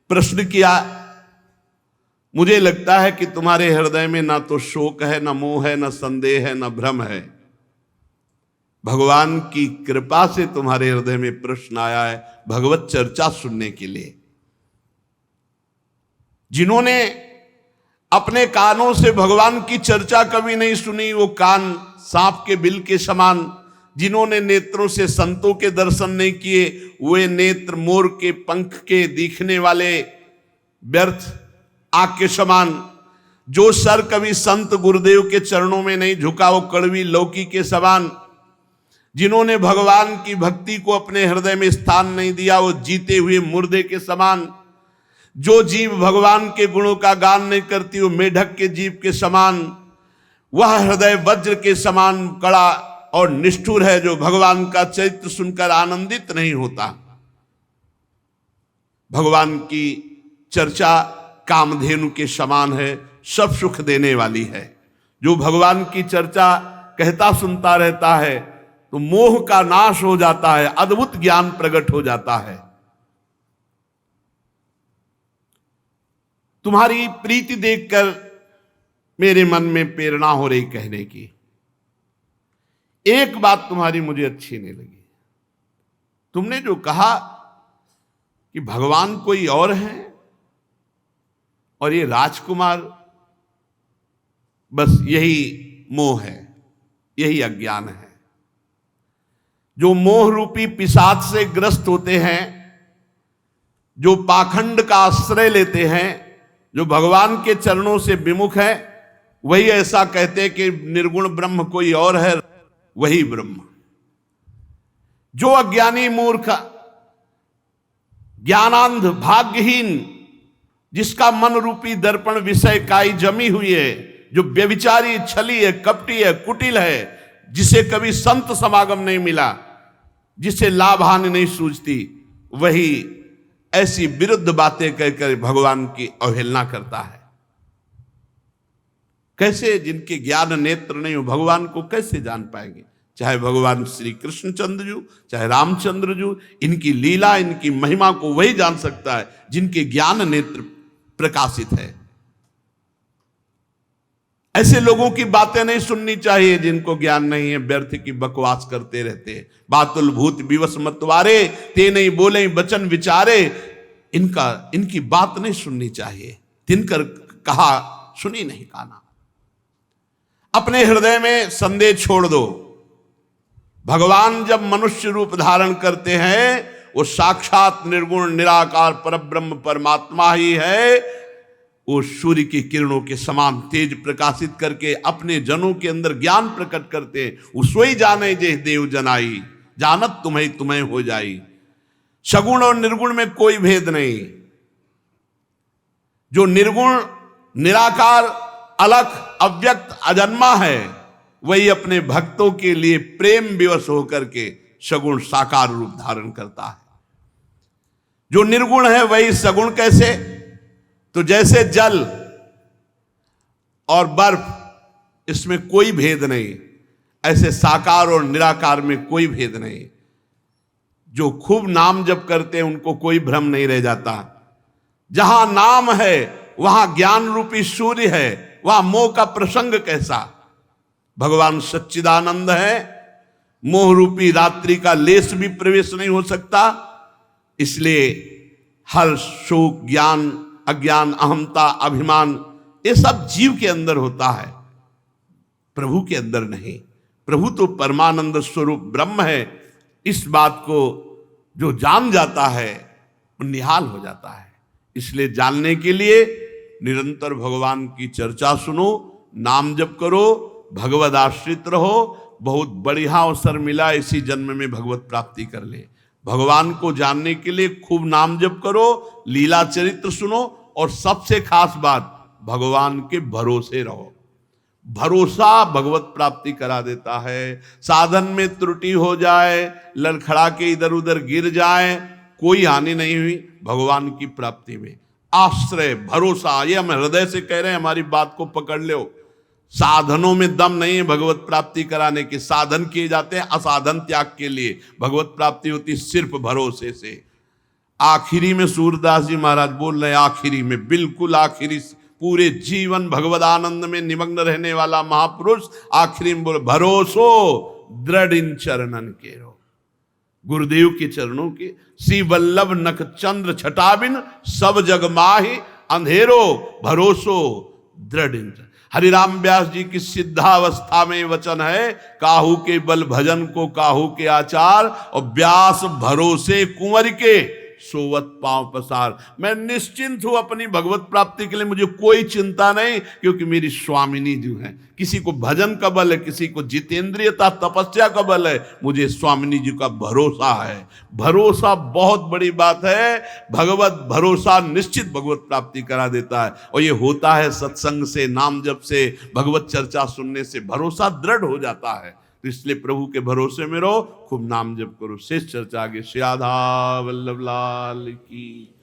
प्रश्न किया, मुझे लगता है कि तुम्हारे हृदय में ना तो शोक है, ना मोह है, ना संदेह है, ना भ्रम है। भगवान की कृपा से तुम्हारे हृदय में प्रश्न आया है भगवत चर्चा सुनने के लिए। जिन्होंने अपने कानों से भगवान की चर्चा कभी नहीं सुनी, वो कान सांप के बिल के समान। जिन्होंने नेत्रों से संतों के दर्शन नहीं किए, वे नेत्र मोर के पंख के दिखने वाले व्यर्थ आग के समान। जो सर कभी संत गुरुदेव के चरणों में नहीं झुका, वो कड़वी लौकी के समान। जिन्होंने भगवान की भक्ति को अपने हृदय में स्थान नहीं दिया, वो जीते हुए मुर्दे के समान। जो जीव भगवान के गुणों का गान नहीं करती, वो मेढक के जीव के समान। वह हृदय वज्र के समान कड़ा और निष्ठुर है जो भगवान का चरित्र सुनकर आनंदित नहीं होता। भगवान की चर्चा कामधेनु के समान है, सब सुख देने वाली है। जो भगवान की चर्चा कहता सुनता रहता है तो मोह का नाश हो जाता है, अद्भुत ज्ञान प्रकट हो जाता है। तुम्हारी प्रीति देखकर मेरे मन में प्रेरणा हो रही कहने की। एक बात तुम्हारी मुझे अच्छी नहीं लगी। तुमने जो कहा कि भगवान कोई और है और ये राजकुमार, बस यही मोह है, यही अज्ञान है। जो मोह रूपी पिशाच से ग्रस्त होते हैं, जो पाखंड का आश्रय लेते हैं, जो भगवान के चरणों से विमुख है, वही ऐसा कहते हैं कि निर्गुण ब्रह्म कोई और है, वही ब्रह्म। जो अज्ञानी मूर्ख ज्ञानांध भाग्यहीन, जिसका मन रूपी दर्पण विषय काई जमी हुई है, जो व्यभिचारी छली है, कपटी है, कुटिल है, जिसे कभी संत समागम नहीं मिला, जिसे लाभ हानि नहीं सूझती, वही ऐसी विरुद्ध बातें कहकर भगवान की अवहेलना करता है। कैसे जिनके ज्ञान नेत्र नहीं हो भगवान को कैसे जान पाएंगे? चाहे भगवान श्री कृष्णचंद्र जी, चाहे रामचंद्र जी, इनकी लीला, इनकी महिमा को वही जान सकता है जिनके ज्ञान नेत्र प्रकाशित है। ऐसे लोगों की बातें नहीं सुननी चाहिए जिनको ज्ञान नहीं है, व्यर्थ की बकवास करते रहते हैं। बातुल भूत विवश मतवारे, ते नहीं बोले बचन विचारे। इनकी बात नहीं सुननी चाहिए। तिनकर कहा सुनी नहीं काना। अपने हृदय में संदेह छोड़ दो। भगवान जब मनुष्य रूप धारण करते हैं, वो साक्षात निर्गुण निराकार परब्रह्म परमात्मा ही है। वो सूर्य की किरणों के समान तेज प्रकाशित करके अपने जनों के अंदर ज्ञान प्रकट करते हैं। वो सोई जाने जे देव जनाई, जानत तुम्हें तुम्हें हो जाई। सगुण और निर्गुण में कोई भेद नहीं। जो निर्गुण निराकार अलख अव्यक्त अजन्मा है, वही अपने भक्तों के लिए प्रेम विवश होकर के सगुण साकार रूप धारण करता है। जो निर्गुण है वही सगुण कैसे? तो जैसे जल और बर्फ, इसमें कोई भेद नहीं, ऐसे साकार और निराकार में कोई भेद नहीं। जो खूब नाम जप करते हैं उनको कोई भ्रम नहीं रह जाता। जहां नाम है वहां ज्ञान रूपी सूर्य है, वहां मोह का प्रसंग कैसा? भगवान सच्चिदानंद है, मोह रूपी रात्रि का लेस भी प्रवेश नहीं हो सकता। इसलिए हर शोक, ज्ञान, अज्ञान, अहमता, अभिमान, ये सब जीव के अंदर होता है, प्रभु के अंदर नहीं। प्रभु तो परमानंद स्वरूप ब्रह्म है। इस बात को जो जान जाता है वो निहाल हो जाता है। इसलिए जानने के लिए निरंतर भगवान की चर्चा सुनो, नाम जप करो, भगवद आश्रित रहो। बहुत बढ़िया अवसर मिला, इसी जन्म में भगवत प्राप्ति कर ले। भगवान को जानने के लिए खूब नाम जप करो, लीला चरित्र सुनो, और सबसे खास बात, भगवान के भरोसे रहो। भरोसा भगवत प्राप्ति करा देता है। साधन में त्रुटि हो जाए, लड़खड़ा के इधर उधर गिर जाए, कोई हानि नहीं हुई भगवान की प्राप्ति में। आश्रय, भरोसा, ये हम हृदय से कह रहे हैं, हमारी बात को पकड़ लो। साधनों में दम नहीं है भगवत प्राप्ति कराने के। साधन किए जाते हैं असाधन त्याग के लिए, भगवत प्राप्ति होती सिर्फ भरोसे से। आखिरी में सूरदास जी महाराज बोल रहे, आखिरी में, बिल्कुल आखिरी, पूरे जीवन भगवद आनंद में निमग्न रहने वाला महापुरुष आखिरी में बोले, भरोसो दृढ़ इन चरणन के रो। गुरुदेव के चरणों के, श्री वल्लभ नख चंद्र छटाबिन सब जग माहि अंधेरो भरोसो दृढ़ इन। हरिराम व्यास जी की सिद्धावस्था में वचन है, काहू के बल भजन को काहू के आचार, और व्यास भरोसे कुंवर के सोवत पांव पसार। मैं निश्चिंत हूं अपनी भगवत प्राप्ति के लिए, मुझे कोई चिंता नहीं, क्योंकि मेरी स्वामिनी जो है, किसी को भजन का बल है, किसी को जितेंद्रियता तपस्या का बल है, मुझे स्वामिनी जी का भरोसा है। भरोसा बहुत बड़ी बात है। भगवत भरोसा निश्चित भगवत प्राप्ति करा देता है, और ये होता है सत्संग से, नाम जप से, भगवत चर्चा सुनने से भरोसा दृढ़ हो जाता है। तो इसलिए प्रभु के भरोसे में रहो, खूब नाम जप करो। शेष चर्चा आगे। श्री राधा वल्लभ लाल की।